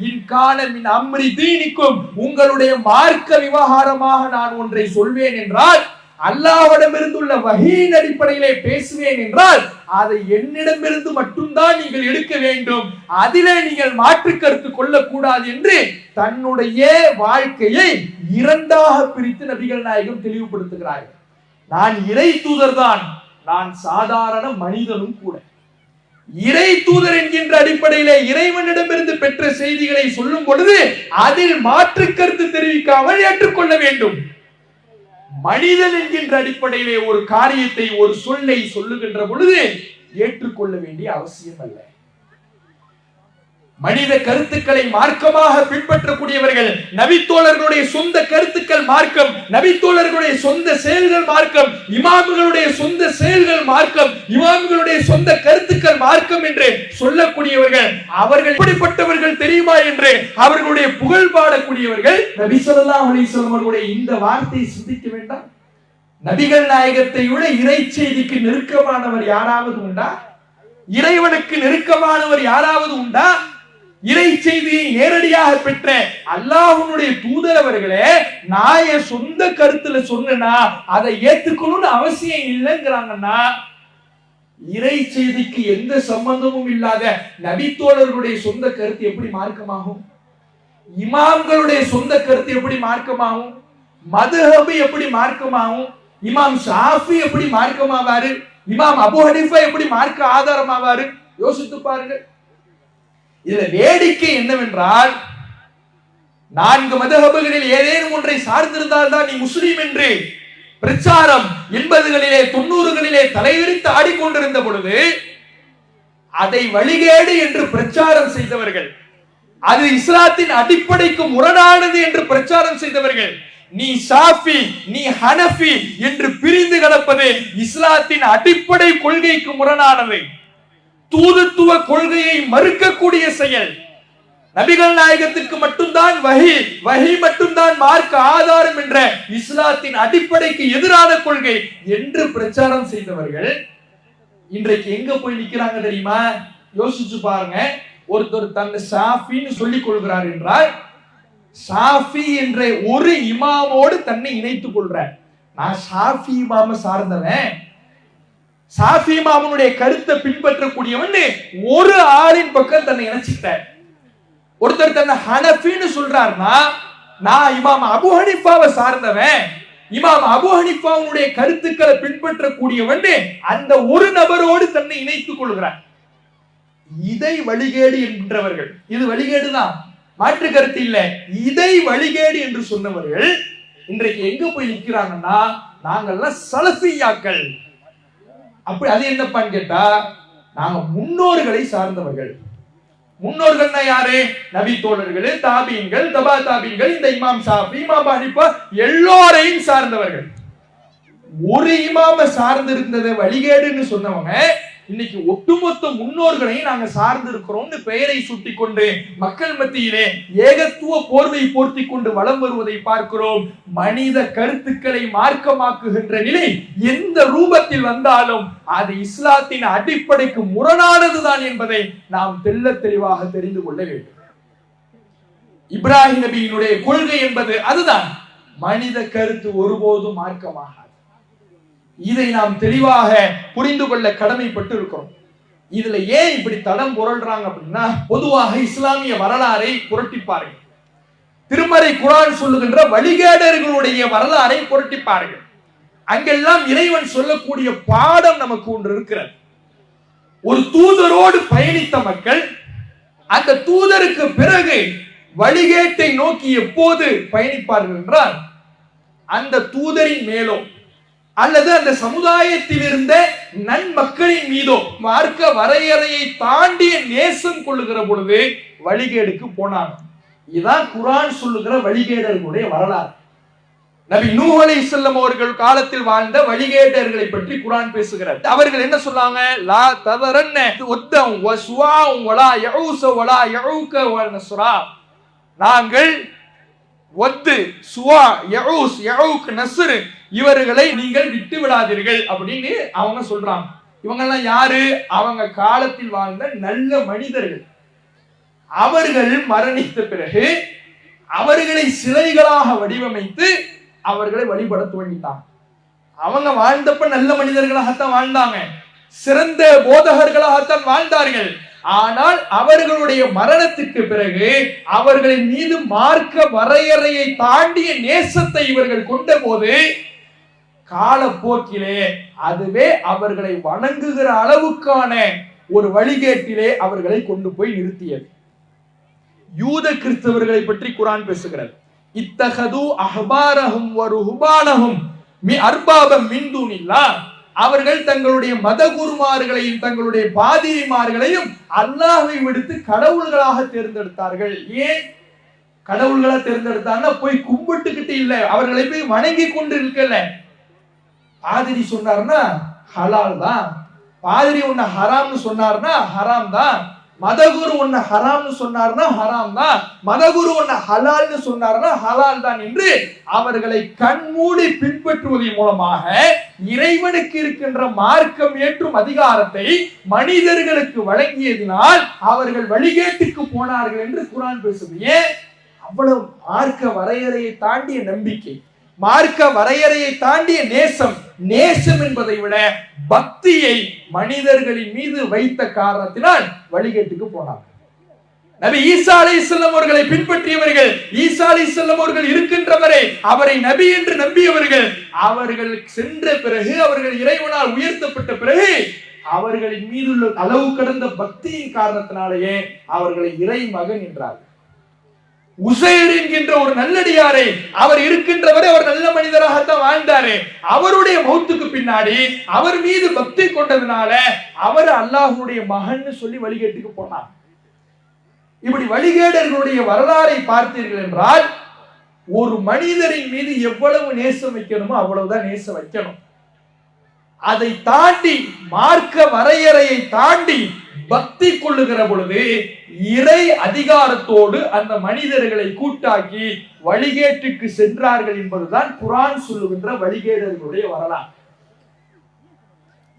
A: இன்கான மின் அம்ரி தீனிக்கும், உங்களுடைய மார்க்க விவகாரமாக நான் ஒன்றை சொல்வேன் என்றால், அல்லாஹ்விடமிருந்துள்ள வஹீயின் அடிப்படையிலே பேசுவேன் என்றால் அதை என்னிடமிருந்து மட்டும்தான் நீங்கள் எடுக்க வேண்டும், அதிலே நீங்கள் மாற்று கருத்து கொள்ளக்கூடாது என்று தன்னுடைய வாழ்க்கையை இரண்டாக பிரித்து நபிகள் நாயகம் தெளிவுபடுத்துகிறார்கள். நான் இறை தூதர் தான், நான் சாதாரண மனிதனும் கூட. இறை தூதர் என்கின்ற அடிப்படையிலே இறைவனிடமிருந்து பெற்ற செய்திகளை சொல்லும் பொழுது அதில் மாற்று கருத்து தெரிவிக்காமல் ஏற்றுக்கொள்ள வேண்டும். மனிதன் என்கின்ற அடிப்படையிலே ஒரு காரியத்தை, ஒரு சொல்லை சொல்லுகின்ற பொழுது ஏற்றுக்கொள்ள வேண்டிய அவசியம் அல்ல. மனித கருத்துக்களை மார்க்கமாக பின்பற்றக்கூடியவர்கள், நபித்தோழர்களுடைய சொந்த கருத்துக்கள் மார்க்கம், நபித்தோழர்களுடைய சொந்த செயல்கள் மார்க்கம், இமாம்களுடைய சொந்த செயல்கள் மார்க்கம், இமாம்களுடைய சொந்த கருத்துக்கள் மார்க்கம் என்று சொல்லக்கூடியவர்கள், அவர்கள் எப்படிப்பட்டவர்கள் தெரியுமா என்று அவர்களுடைய புகழ் பாடக்கூடியவர்கள். நபி ஸல்லல்லாஹு அலைஹி வஸல்லம் அவர்களுடைய இந்த வார்த்தையை சிந்திக்க வேண்டாம். நபிகள் நாயகத்தை விட இறை செய்திக்கு நெருக்கமானவர் யாராவது உண்டா? இறைவனுக்கு நெருக்கமானவர் யாராவது உண்டா? இறை செய்தியை நேரடியாக பெற்ற அல்லாஹ்வுடைய தூதர் அவர்களே, நான் என் சொந்த கருத்துல சொன்னா அதை ஏத்துக்கணும்னு அவசியம் இல்லைங்கிறாங்கன்னா, இறை செய்திக்கு எந்த சம்பந்தமும் இல்லாத நபித்தோழர்களுடைய சொந்த கருத்து எப்படி மார்க்கமாகும்? இமாம்களுடைய சொந்த கருத்து எப்படி மார்க்கமாகும்? மதுஹப் எப்படி மார்க்கமாகும்? இமாம் ஷாஃபி எப்படி மார்க்கமாவாரு? இமாம் அபூ ஹனீஃபா எப்படி மார்க்க ஆதாரமாவாரு? யோசித்து பாருங்கள். இதுல வேடிக்கை என்னவென்றால், 4 மதுஹபுகளில் ஏதேனும் ஒன்றை சார்ந்திருந்தால் தான் நீ முஸ்லீம் என்று பிரச்சாரம் 80களிலே 90களிலே தலைவிரித்து ஆடிக்கொண்டிருந்த பொழுது அதை வழிகேடு என்று பிரச்சாரம் செய்தவர்கள், அது இஸ்லாத்தின் அடிப்படைக்கு முரணானது என்று பிரச்சாரம் செய்தவர்கள், நீ ஷாஃபி நீ ஹனஃபி என்று பிரிந்து கிடப்பது இஸ்லாத்தின் அடிப்படை கொள்கைக்கு முரணானது, தூதுத்துவ கொள்கையை மறுக்கக்கூடிய செயல். நபிகள் நாயகத்துக்கு மட்டும்தான் வஹி மட்டும்தான் மார்க்க ஆதாரம் என்ற இஸ்லாத்தின் அடிப்படைக்கு எதிரான கொள்கை என்று பிரச்சாரம் செய்தவர்கள் இன்றைக்கு எங்க போய் நிக்கிறாங்க தெரியுமா? யோசிச்சு பாருங்க. ஒருத்தர் தன்னை ஷாஃபின்னு சொல்லிக் கொள்கிறார் என்றால், ஷாஃபி என்ற ஒரு இமாமோடு தன்னை இணைத்துக் கொள்றார். நான் ஷாஃபி இமாம சார்ந்தவன், ஷாஃபி இமாமுடைய கருத்தை பின்பற்றக்கூடியவன் ஒரு ஆளின் பக்கம் தன்னை இணைச்சிட்டார். ஒருத்தர் தன்னை ஹனஃபின்னு சொல்றாருன்னா, நான் இமாம் அபு ஹனீஃபாவை சார்ந்தவன், இமாம் அபு ஹனீஃபாவுடைய கருத்துக்களை பின்பற்றக்கூடியவன் அந்த ஒரு நபரோடு தன்னை இணைத்துக் கொள்கிறார். இதை வழிகேடு என்றவர்கள், இது வழிகேடுதான், மாற்று கருத்து இல்ல, இதை வழிகேடு என்று சொன்னவர்கள் இன்றைக்கு எங்க போய் நிற்கிறாங்கன்னா, நாங்கள்லாம் சலஃபியாக்கள். அப்படி அது என்னப்பான்னு கேட்டா, நாங்க முன்னோர்களை சார்ந்தவர்கள். முன்னோர்கள்னா யாரு? நபி தோழர்கள், தாபீன்கள், தபா தாபீன்கள், இந்த இமாம் ஷாஃபி, இமாம் ஹனீஃபா எல்லோரையும் சார்ந்தவர்கள். ஒரு இமாம சார்ந்து இருந்ததை வழிகேடுன்னு சொன்னவங்க இன்னைக்கு ஒட்டுமொத்த முன்னோர்களையும் நாங்க சார்ந்து இருக்கிறோம்னு பெயரை சுட்டி கொண்டு மக்கள் மத்தியிலே ஏகத்துவ போர்வை போர்த்தி கொண்டு வலம் வருவதை பார்க்கிறோம். மனித கருத்துக்களை மார்க்கமாக்குகின்ற நிலை எந்த ரூபத்தில் வந்தாலும் அது இஸ்லாத்தின் அடிப்படைக்கு முரணானதுதான் என்பதை நாம் தெள்ள தெளிவாக தெரிந்து கொள்ள வேண்டும். இப்ராஹிம் நபியினுடைய கொள்கை என்பது அதுதான். மனித கருத்து ஒருபோதும் மார்க்கமாக, இதை நாம் தெளிவாக புரிந்து கொள்ள கடமைப்பட்டு இருக்கிறோம். இதுல ஏன் இப்படி தடம் புரள்றாங்க அப்படின்னா, பொதுவாக இஸ்லாமிய வரலாறை புரட்டிப்பார்கள், திருமறை குர்ஆன் சொல்லுகின்ற வழிகேடர்களுடைய வரலாறை புரட்டிப்பார்கள். அங்கெல்லாம் இறைவன் சொல்லக்கூடிய பாடம் நமக்கு ஒன்று இருக்கிறது. ஒரு தூதரோடு பயணித்த மக்கள் அந்த தூதருக்கு பிறகு வழிகேட்டை நோக்கி எப்போது பயணிப்பார்கள் என்றால், அந்த தூதரின் மேலோ அல்லது அந்த சமுதாயத்தில் இருந்த நன்மக்களின் மீதோ மார்க்க வரையறையை தாண்டிய நேசம் கொள்ளுகிற பொழுது வழிகேடுக்கு போனாங்க. இதுதான் குர்ஆன் சொல்லுகிற வழிகேடர்களுடைய வரலாறு. நபி நூஹ் அலைஹிஸ்ஸலாம் அவர்கள் காலத்தில் வாழ்ந்த வழிகேடர்களை பற்றி குர்ஆன் பேசுகிறார். அவர்கள் என்ன சொன்னாங்க? லா ததரன்ன உத்தம் வஸ்வாஉ வலா யஊஸ வலா யஊக வநஸ்ரா. நாங்கள் வத்து, சுவா, யஊஸ், யஊக், நஸ்ர் இவர்களை நீங்கள் விட்டு விடாதீர்கள் அப்படின்னு அவங்க சொல்றாங்க. இவங்க எல்லாம் யாரு? அவங்க காலத்தில் வாழ்ந்த நல்ல மனிதர்கள். அவர்கள் மரணித்த பிறகு அவர்களை சிலைகளாக வடிவமைத்து அவர்களை வழிபட துவங்கிட்டாங்க. அவங்க வாழ்ந்தப்ப நல்ல மனிதர்களாகத்தான் வாழ்ந்தாங்க, சிறந்த போதகர்களாகத்தான் வாழ்ந்தார்கள். ஆனால் அவர்களுடைய மரணத்துக்கு பிறகு அவர்களின் மீது மார்க்க வரையறையை தாண்டிய நேசத்தை இவர்கள் கொண்ட போது காலப்போக்கிலே அதுவே அவர்களை வணங்குகிற அளவுக்கான ஒரு வழிகேட்டிலே அவர்களை கொண்டு போய் நிறுத்தியது. யூத கிறிஸ்தவர்களை பற்றி குர்ஆன் பேசுகிறது. இத்தகது அஹ்பாரஹும் வ ருஹ்பானஹும் அர்பாபம் மின் தூனில்லாஹ். அவர்கள் தங்களுடைய மத குருமார்களையும் தங்களுடைய பாதிரிமார்களையும் அல்லாஹ்வை விடுத்து கடவுள்களாக தேர்ந்தெடுத்தார்கள். ஏன் கடவுள்களா தேர்ந்தெடுத்தாங்கன்னா, போய் கும்பிட்டுக்கிட்டு இல்ல, அவர்களை போய் வணங்கி கொண்டு இருக்கல. பாதிரி சொன்னார்னா ஹலால் தான், பாதிரி உன்னை ஹராம்னு சொன்னார்னா ஹராம் தான், மதகுரு உன்னை ஹராம்னு சொன்னார்னா ஹராம் தான், மதகுரு உன்னை ஹலால்னு சொன்னார்னா ஹலால் தான் என்று அவர்களை கண்மூடி பின்பற்றுவதன் மூலமாக இறைவனுக்கு இருக்கின்ற மார்க்கம் ஏற்றும் அதிகாரத்தை மனிதர்களுக்கு வழங்கியதினால் அவர்கள் வழிகேட்டுக்கு போனார்கள் என்று குர்ஆன் பேசுது. ஏன்? அவ்வளவு மார்க்க வரையறையை தாண்டிய நம்பிக்கை, மார்க்க வரையறையை தாண்டிய நேசம். நேசம் என்பதை விட பக்தியை மனிதர்களின் மீது வைத்த காரணத்தினால் வழிகேட்டுக்கு போனாங்க. நபி ஈசா அலைஹிஸ்ஸலாம் அவர்களை பின்பற்றியவர்கள், ஈசா அலைஹிஸ்ஸலாம் அவர்கள் இருக்கின்றவரை அவரை நபி என்று நம்பியவர்கள், அவர்கள் சென்ற பிறகு, அவர்கள் இறைவனால் உயர்த்தப்பட்ட பிறகு அவர்களின் மீதுள்ள அளவு கடந்த பக்தியின் காரணத்தினாலேயே அவர்களை இறை மகன் என்றார்கள். உசைர் என்கின்ற ஒரு நல்லடியாரை, அவர் இருக்கின்றவரை அவர் நல்ல மனிதராகத்தான் வாழ்ந்தாரு. அவருடைய மௌத்துக்கு பின்னாடி அவர் மீது பக்தி கொண்டதுனால அவர் அல்லாஹ்வுடைய மகன் சொல்லி வழிகேட்டுக்கு போனார். இப்படி வழிகேடர்களுடைய வரலாறை பார்த்தீர்கள் என்றால், ஒரு மனிதரின் மீது எவ்வளவு நேசம் வைக்கணுமோ அவ்வளவுதான் நேசம் வைக்கணும். அதை தாண்டி மார்க்க வரையறையை தாண்டி பக்தி கொள்ளுகிற பொழுது இறை அதிகாரத்தோடு அந்த மனிதர்களை கூட்டாக்கி வழிகேட்டுக்கு சென்றார்கள் என்பதுதான் குர்ஆன் சொல்லுகின்ற வழிகேடர்களுடைய வரலாறு.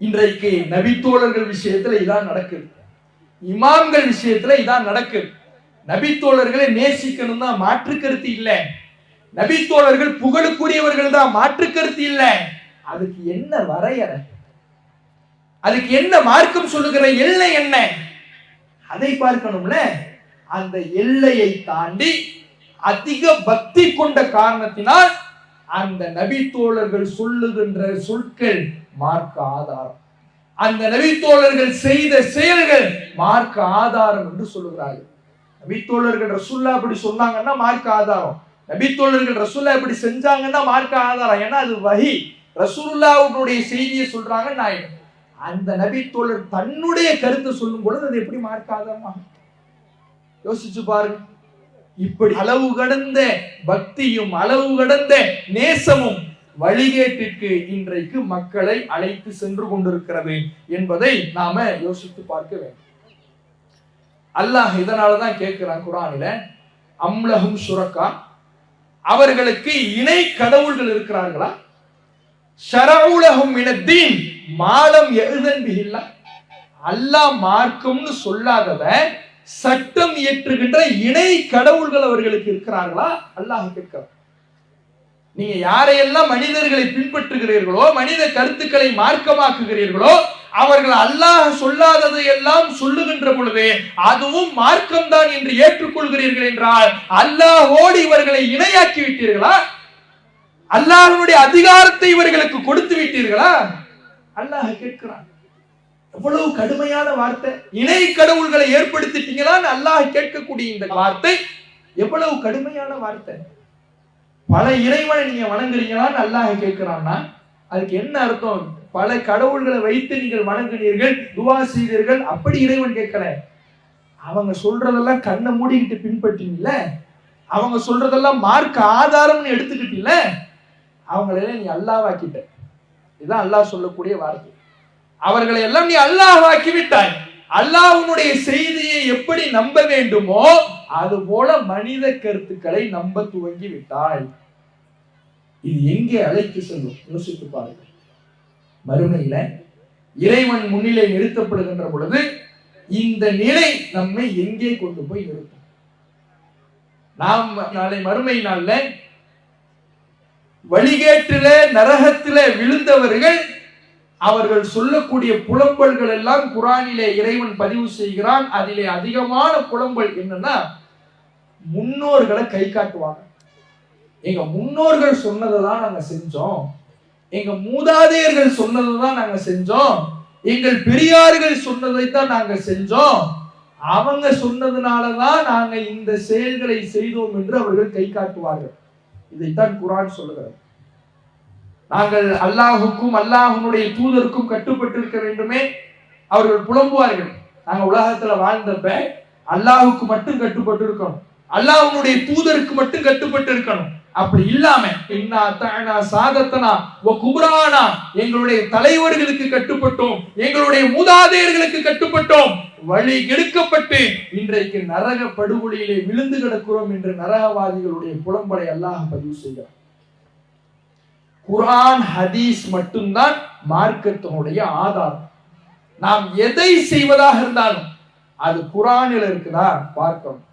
A: இன்றைக்கு நபித்தோழர்கள் விஷயத்துல இதான் நடக்குது, இமாம்கள் விஷயத்துல இதான் நடக்குது. நபித்தோழர்களை நேசிக்கணும் தான், மாற்று கருத்து இல்ல. நபித்தோழர்கள் புகழுக்குரியவர்கள் தான், மாற்று கருத்து இல்ல. அதுக்கு என்ன வரையறை, அதுக்கு என்ன மார்க்கம் சொல்லுகிற எல்லை என்ன, அதை பார்க்கணும்ல. அந்த எல்லையை தாண்டி அதிக பக்தி கொண்ட காரணத்தினால் அந்த நபித்தோழர்கள் சொல்லுகின்ற சொற்கள் மார்க்க ஆதாரம், அந்த நபித்தோழர்கள் செய்த செயல்கள் மார்க்க ஆதாரம் என்று சொல்லுகிறார்கள். நபித்தோழர்கள் ரசூலுல்லாஹ் அப்படி சொன்னாங்கன்னா மார்க்க ஆதாரம், நபித்தோழர்கள் ரசூலுல்லாஹ் இப்படி செஞ்சாங்கன்னா மார்க்க ஆதாரம். ஏன்னா அது வஹி, ரசூலுல்லாஹ்வுடைய செய்தியை சொல்றாங்க. நான் அந்த நபித்தோழர் தன்னுடைய கருத்தை சொல்லும் பொழுது அது எப்படி மார்க்க ஆதாரமா? யோசிச்சு பாருங்க. இப்படி அளவு கடந்த பக்தியும் அளவு கடந்த நேசமும் வழிகேட்டிற்கு இன்றைக்கு மக்களை அழைத்து சென்று கொண்டிருக்கிறது என்பதை நாம யோசித்து பார்க்க வேண்டும். அல்லாஹ் இதனாலதான் கேட்கிறான் குர்ஆனில, அம்லஹும் ஷுரக்கா, அவர்களுக்கு இணை கடவுள்கள் இருக்கிறார்களா? ஷரஉலஹும் மினத்தீன் மாலம் யஅதன் பிஹில்லா, அல்லாஹ் மார்க்கம்னு சொல்லாதத சட்டம் இயற்றுகின்ற இணை கடவுள்கள் அவர்களுக்கு இருக்கிறார்களா? அல்லாஹ் கேட்கிறார். நீங்க யாரையெல்லாம் மனிதர்களை பின்பற்றுகிறீர்களோ, மனித கருத்துக்களை மார்க்கமாக்குகிறீர்களோ, அவர்கள் அல்லாஹ் சொல்லாததை எல்லாம் சொல்லுகின்ற பொழுது அதுவும் மார்க்கம் தான் என்று ஏற்றுக்கொள்கிறீர்கள் என்றால் அல்லாஹ்வோடு இவர்களை இணையாக்கி விட்டீர்களா? அல்லாஹ்வுடைய அதிகாரத்தை இவர்களுக்கு கொடுத்து விட்டீர்களா? அல்லாஹ் கேட்கிறான். எவ்வளவு கடுமையான வார்த்தை! இணை கடவுள்களை ஏற்படுத்திட்டீங்களான்னு அல்லாஹ் கேட்கக்கூடிய இந்த வார்த்தை எவ்வளவு கடுமையான வார்த்தை! பல இறைவனை நீங்க வணங்குறீங்களான்னு அல்லாஹ் கேட்கிறான்னா அதுக்கு என்ன அர்த்தம்? பல கடவுள்களை வைத்து நீங்கள் வணங்குனீர்கள், துவா செய்தீர்கள், அப்படி இறைவன் கேட்கல. அவங்க சொல்றதெல்லாம் கண்ணை மூடிக்கிட்டு பின்பற்றீங்கல்ல, அவங்க சொல்றதெல்லாம் மார்க்க ஆதாரம்னு எடுத்துக்கிட்டீங்கல்ல, அவங்களெல்லாம் நீ அல்லாஹ்வாக்கிட்ட. இதுதான் அல்லாஹ் சொல்லக்கூடிய வார்த்தை. அவர்களை எல்லாம் நீ அல்லாஹ்வாக்கி விட்டாய். அல்லாஹ்வுடைய செய்தியை எப்படி நம்ப வேண்டுமோ அது போல மனித கருத்துக்களை நம்ப துவங்கி விட்டாய். இது எங்கே அழைத்து செல்லும்? யோசித்து பாருங்கள். மறுமையில இறைவன் முன்னிலை நிறுத்தப்படுகின்ற பொழுது இந்த நிலை நம்மை எங்கே கொண்டு போய் நிறுத்தும்? நாம் நாளை மறுமை நாள்ல வழிகேட்டில நரகத்தில விழுந்தவர்கள் அவர்கள் சொல்லக்கூடிய புலம்பல்கள் எல்லாம் குர்ஆனிலே இறைவன் பதிவு செய்கிறான். அதிலே அதிகமான புலம்பல் என்னன்னா, முன்னோர்களை கை காட்டுவாங்க. எங்க முன்னோர்கள் சொன்னதை தான் நாங்க செஞ்சோம், எங்க மூதாதையர்கள் சொன்னதை தான் நாங்க செஞ்சோம், எங்கள் பெரியார்கள் சொன்னதைத்தான் நாங்க செஞ்சோம், அவங்க சொன்னதுனாலதான் நாங்க இந்த செயல்களை செய்தோம் என்று அவர்கள் கை காட்டுவார்கள். இதைத்தான் குர்ஆன் சொல்லுகிறது. நாங்கள் அல்லாஹுக்கும் அல்லாஹ்வுடைய தூதருக்கும் கட்டுப்பட்டு இருக்க வேண்டுமே. அவர்கள் புலம்புவார்கள், நாங்க உலகத்துல வாழ்ந்தப்ப அல்லாஹுக்கு மட்டும் கட்டுப்பட்டு இருக்கணும், அல்லாஹ்வுடைய தூதருக்கு மட்டும் கட்டுப்பட்டு இருக்கணும். அப்படி இல்லாம இன்னா தஅனா சாதத்தனா வ குப்ரானா, எங்களுடைய தலைவர்களுக்கு கட்டுப்பட்டோம், எங்களுடைய மூதாதையர்களுக்கு கட்டுப்பட்டோம், வழி கெடுக்கப்பட்டு இன்றைக்கு நரக படுகொலியிலே விழுந்து கிடக்கிறோம் என்று நரகவாதிகளுடைய புலம்பலை அல்லாஹ் பதிவு செய்கிறார். குர்ஆன் ஹதீஸ் மட்டும்தான் மார்க்கத்தினுடைய ஆதாரம். நாம் எதை செய்வதாக இருந்தாலும் அது குர்ஆனில் இருக்குதா பார்க்கணும்,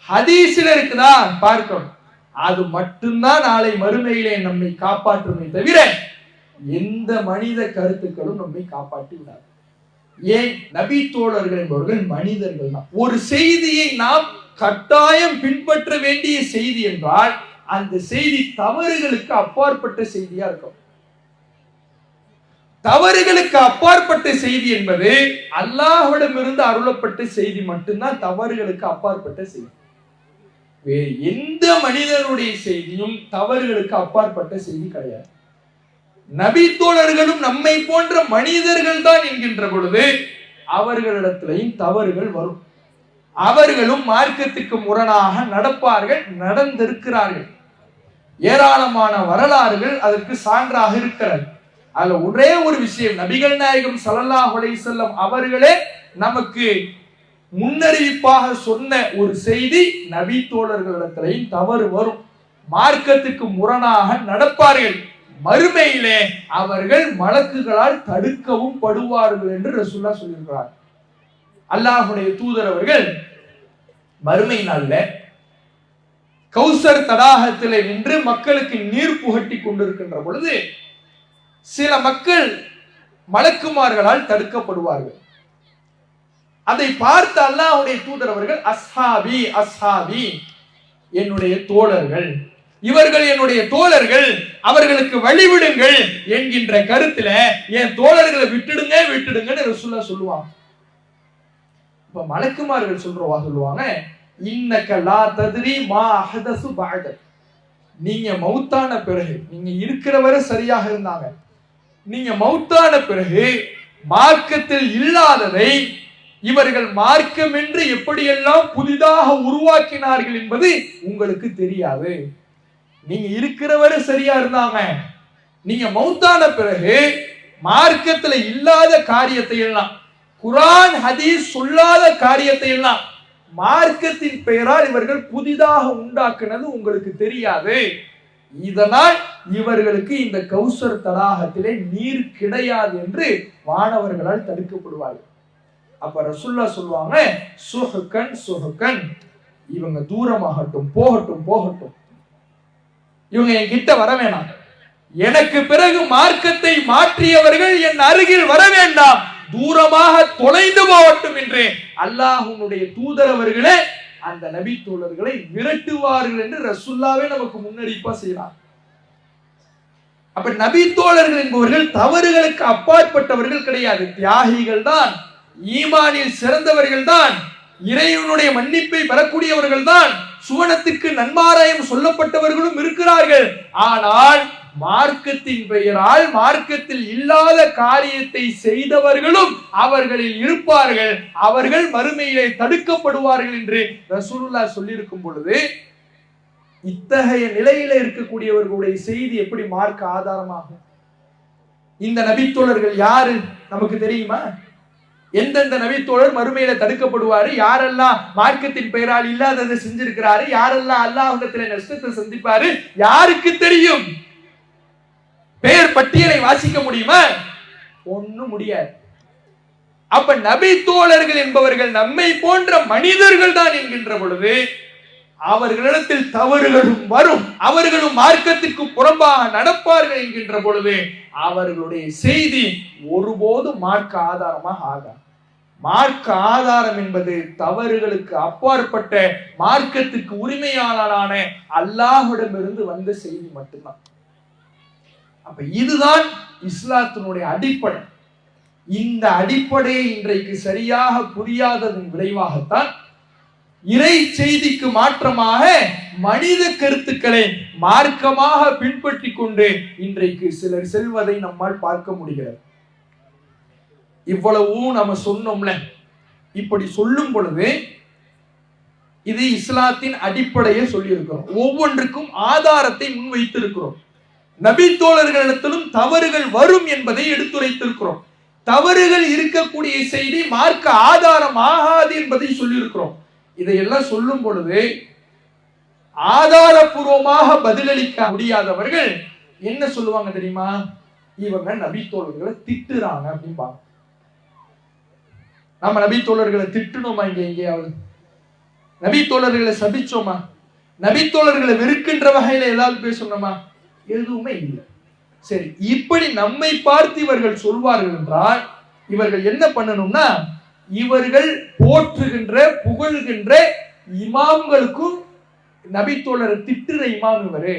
A: ஹதீஸில் இருக்குதா பார்க்கணும். அது மட்டும்தான் நாளை மறுமையிலே நம்மை காப்பாற்றுமே தவிர எந்த மனித கருத்துக்களும் நம்மை காப்பாற்றி விடாது. ஏன்? நபி தோழர்கள் என்பவர்கள் மனிதர்கள் தான். ஒரு செய்தியை நாம் கட்டாயம் பின்பற்ற வேண்டிய செய்தி என்றால் அந்த செய்தி தவறுகளுக்கு அப்பாற்பட்ட செய்தியா இருக்கும். தவறுகளுக்கு அப்பாற்பட்ட செய்தி என்பது அல்லாஹ்விடமிருந்து அருளப்பட்ட செய்தி மட்டும்தான் தவறுகளுக்கு அப்பாற்பட்ட செய்தி. வேறு எந்த மனிதனுடைய செய்தியும் தவறுகளுக்கு அப்பாற்பட்ட செய்தி கிடையாது. நபி தோழர்களும் நம்மை போன்ற மனிதர்கள் தான் என்கின்ற பொழுது அவர்களிடத்திலையும் தவறுகள் வரும். அவர்களும் மார்க்கத்துக்கு முரணாக நடப்பார்கள், நடந்திருக்கிறார்கள். ஏராளமான வரலாறுகள் அதற்கு சான்றாக இருக்கிறது. அதுல ஒரே ஒரு விஷயம், நபிகள் நாயகம் ஸல்லல்லாஹு அலைஹி வஸல்லம் அவர்களே நமக்கு முன்னறிவிப்பாக சொன்ன ஒரு செய்தி, நபி தோழர்களிடத்திலையும் தவறு வரும், மார்க்கத்துக்கு முரணாக நடப்பார்கள், மறுமையிலே அவர்கள் மலக்குகளால் தடுக்கவும் படுவார்கள் என்று ரசூலுல்லாஹ் சொல்லியிருக்கிறார். அல்லாஹ்வுடைய தூதர் அவர்கள் மறுமை நாள்ல கௌசர் தடாகத்திலே நின்று மக்களுக்கு நீர் புகட்டி கொண்டிருக்கின்ற பொழுது சில மக்கள் மலக்குமார்களால் தடுக்கப்படுவார்கள். அதை பார்த்த அல்லாஹ்வுடைய தூதர் அவர்கள் அஸ்ஹாபி அஸ்ஹாபி, என்னுடைய தோழர்கள், இவர்கள் என்னுடைய தோழர்கள், அவர்களுக்கு வழிவிடுங்கள் என்கின்ற கருத்துல என் தோழர்களை விட்டுடுங்க விட்டுடுங்கன்னு ரசூலுல்லாஹ் சொல்லுவாங்க. இப்ப மலக்குமார்கள் சொல்லுவாங்க, இன்னக லா தத்ரி மா அஹதசு பஅதக், நீங்க மௌத்தான பிறகு, நீங்க இருக்கிற வரை சரியாக இருந்தாங்க, நீங்க மௌத்தான பிறகு மார்க்கத்தில் இல்லாததை இவர்கள் மார்க்கம் என்று எப்படியெல்லாம் புதிதாக உருவாக்கினார்கள் என்பது உங்களுக்கு தெரியாது. நீங்க இருக்கிறவரை சரியா இருந்தாங்க, நீங்க மௌத்தான பிறகு மார்க்கத்துல இல்லாத காரியத்தை எல்லாம், குர்ஆன் ஹதீஸ் சொல்லாத காரியத்தை எல்லாம் மார்க்கத்தின் பெயரால் இவர்கள் புதிதாக உண்டாக்குனது உங்களுக்கு தெரியாது. இதனால் இவர்களுக்கு இந்த கௌசர் தடாகத்திலே நீர் கிடையாது என்று வானவர்களால் தடுக்கப்படுவார்கள். அப்ப ரசூலுல்லாஹ் சொல்லுவாங்க, சுஹ்கன் சுஹ்கன், இவங்க தூரமாகட்டும், போகட்டும் போகட்டும், இவங்க என்கிட்ட வர வேணாம், எனக்கு பிறகு மார்க்கத்தை மாற்றியவர்கள் என் அருகில் வர வேண்டாம், தூரமாக தொலைந்து போகட்டும் என்று அல்லாஹ்வுடைய தூதர் அவர்களே அந்த நபி தோழர்களை விரட்டுவார்கள் என்று ரசூலுல்லாஹ்வே நமக்கு முன்னறிவிப்பா செய்யலாம். அப்ப நபி தோழர்கள் என்பவர்கள் தவறுகளுக்கு அப்பாற்பட்டவர்கள் கிடையாது, தியாகிகள் தான், ஈமானில் சிறந்தவர்கள் தான், இறைவனுடைய மன்னிப்பை பெறக்கூடியவர்கள் தான், சுவனத்துக்கு நன்மாராயம் சொல்லப்பட்டவர்களும் இருக்கிறார்கள். ஆனால் மார்க்கத்தின் பெயரால் மார்க்கத்தில் இல்லாத காரியத்தை செய்தவர்களும் அவர்களில் இருப்பார்கள், அவர்கள் மறுமையிலே தடுக்கப்படுவார்கள் என்று ரசூலுல்லாஹ் சொல்லியிருக்கும் பொழுது, இத்தகைய நிலையில இருக்கக்கூடியவர்களுடைய செய்தி எப்படி மார்க்க ஆதாரமாகும்? இந்த நபித்தோழர்கள் யாரு நமக்கு தெரியுமா? எந்தெந்த நபித்தோழர் மறுமையில தடுக்கப்படுவாரு, யாரெல்லாம் மார்க்கத்தின் பெயரால் இல்லாததை செஞ்சிருக்கிறாரு, யாரெல்லாம் அல்லாஹ்விடத்தில் நஷ்டத்தை சந்திப்பாரு, யாருக்கு தெரியும்? பெயர் பட்டியலை வாசிக்க முடியுமா? ஒண்ணும் முடியாது. அப்ப நபி தோழர்கள் என்பவர்கள் நம்மை போன்ற மனிதர்கள் தான் என்கின்ற பொழுது அவர்களிடத்தில் தவறுகளும் வரும், அவர்களும் மார்க்கத்திற்கு புறம்பாக நடப்பார்கள் என்கின்ற பொழுது அவர்களுடைய செய்தி ஒருபோதும் மார்க்க ஆதாரமாக ஆகாது. மார்க்க ஆதாரம் என்பது தவறுகளுக்கு அப்பாற்பட்ட மார்க்கத்துக்கு உரிமையாளரான அல்லாஹ்விடமிருந்து வந்த செய்தி மட்டும்தான். அப்ப இதுதான் இஸ்லாத்தினுடைய அடிப்படை. இந்த அடிப்படையை இன்றைக்கு சரியாக புரியாததன் விளைவாகத்தான் இறை செய்திக்கு மாற்றமாக மனித கருத்துக்களை மார்க்கமாக பின்பற்றி கொண்டு இன்றைக்கு சிலர் செல்வதை நம்மால் பார்க்க முடிகிறது. இவ்வளவும் நம்ம சொன்னோம்ல, இப்படி சொல்லும் பொழுது இது இஸ்லாத்தின் அடிப்படையை சொல்லி இருக்கிறோம், ஒவ்வொன்றுக்கும் ஆதாரத்தை முன்வைத்திருக்கிறோம். நபி தோழர்களிடத்திலும் தவறுகள் வரும் என்பதை எடுத்துரைத்திருக்கிறோம். தவறுகள் இருக்கக்கூடிய செய்தி மார்க்க ஆதாரம் ஆகாது என்பதை சொல்லியிருக்கிறோம். இதையெல்லாம் சொல்லும் பொழுது ஆதாரபூர்வமாக பதிலளிக்க முடியாதவர்கள் என்ன சொல்லுவாங்க தெரியுமா? இவங்க நபி தோழர்களை திட்டுறாங்க அப்படிம்பாங்க. நம்ம நபி தோழர்களை திட்டணுமா? இங்க எங்கேயாவது நபி தோழர்களை சபிச்சோமா? நபி தோழர்களை வெறுக்கின்ற வகையில ஏதாவது பேசணுமா? எதுவுமே இல்லை. சரி, இப்படி நம்மை பார்த்து இவர்கள் சொல்வார்கள் என்றால் இவர்கள் என்ன பண்ணணும்னா, இவர்கள் போற்றுகின்ற புகழ்கின்ற இமாம்களுக்கும் நபித்தோழரை திட்டுற இமாம் இவரு,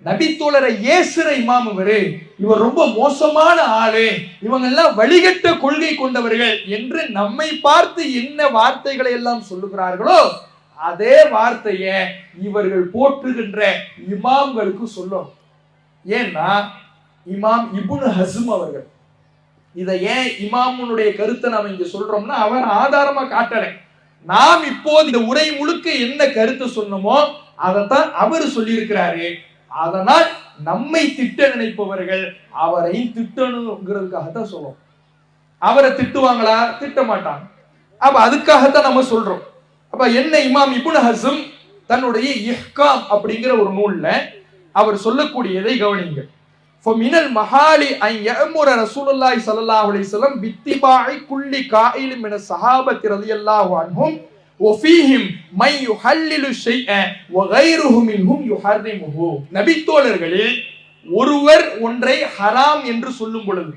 A: நபித்தோழரை ஏசுற இமாம் இவரு, இவர் ரொம்ப மோசமான ஆளு, இவங்க எல்லாம் வழிகட்ட கொள்கை கொண்டவர்கள் என்று நம்மை பார்த்து என்ன வார்த்தைகளை எல்லாம் சொல்லுகிறார்களோ அதே வார்த்தைய இவர்கள் போற்றுகின்ற இமாம்களுக்கு சொல்லணும். ஏன்னா இமாம் இப்னு ஹஸ்ம் அவர்கள், இதை ஏன் இமாமுனுடைய கருத்தை நாம் இங்க சொல்றோம்னா, அவர் ஆதாரமா காட்டலை, நாம் இப்போது இந்த உரை முழுக்க என்ன கருத்தை சொன்னோமோ அதைத்தான் அவர் சொல்லியிருக்கிறாரு. அதனால் நம்மை திட்ட நினைப்பவர்கள் அவரை திட்டணுங்கிறதுக்காகத்தான் சொல்லுவோம். அவரை திட்டுவாங்களா? திட்ட மாட்டாங்க. அப்ப அதுக்காகத்தான் நம்ம சொல்றோம். அப்ப என்ன இமாம் இப்னு ஹஸ்ம் தன்னுடைய இஹ்காம் அப்படிங்கிற ஒரு நூல்ல அவர் சொல்லக்கூடியதை கவனிங்க. ஃபமினல் மஹாலி அன் யஅமுர ரசூலுல்லாஹி ஸல்லல்லாஹு அலைஹி வஸல்லம் பித்திபாஇ குல்லி காயிலின் மின ஸஹாபத்தி ரலியல்லாஹு அன்ஹும் வஃபீஹிம் மை யுஹல்லிலு ஷைஅ வகைருஹு மின்ஹும் யுஹர்ரிமுஹு. நபி தோழர்களில் ஒருவர் ஒன்றை ஹராம் என்று சொல்லும் பொழுது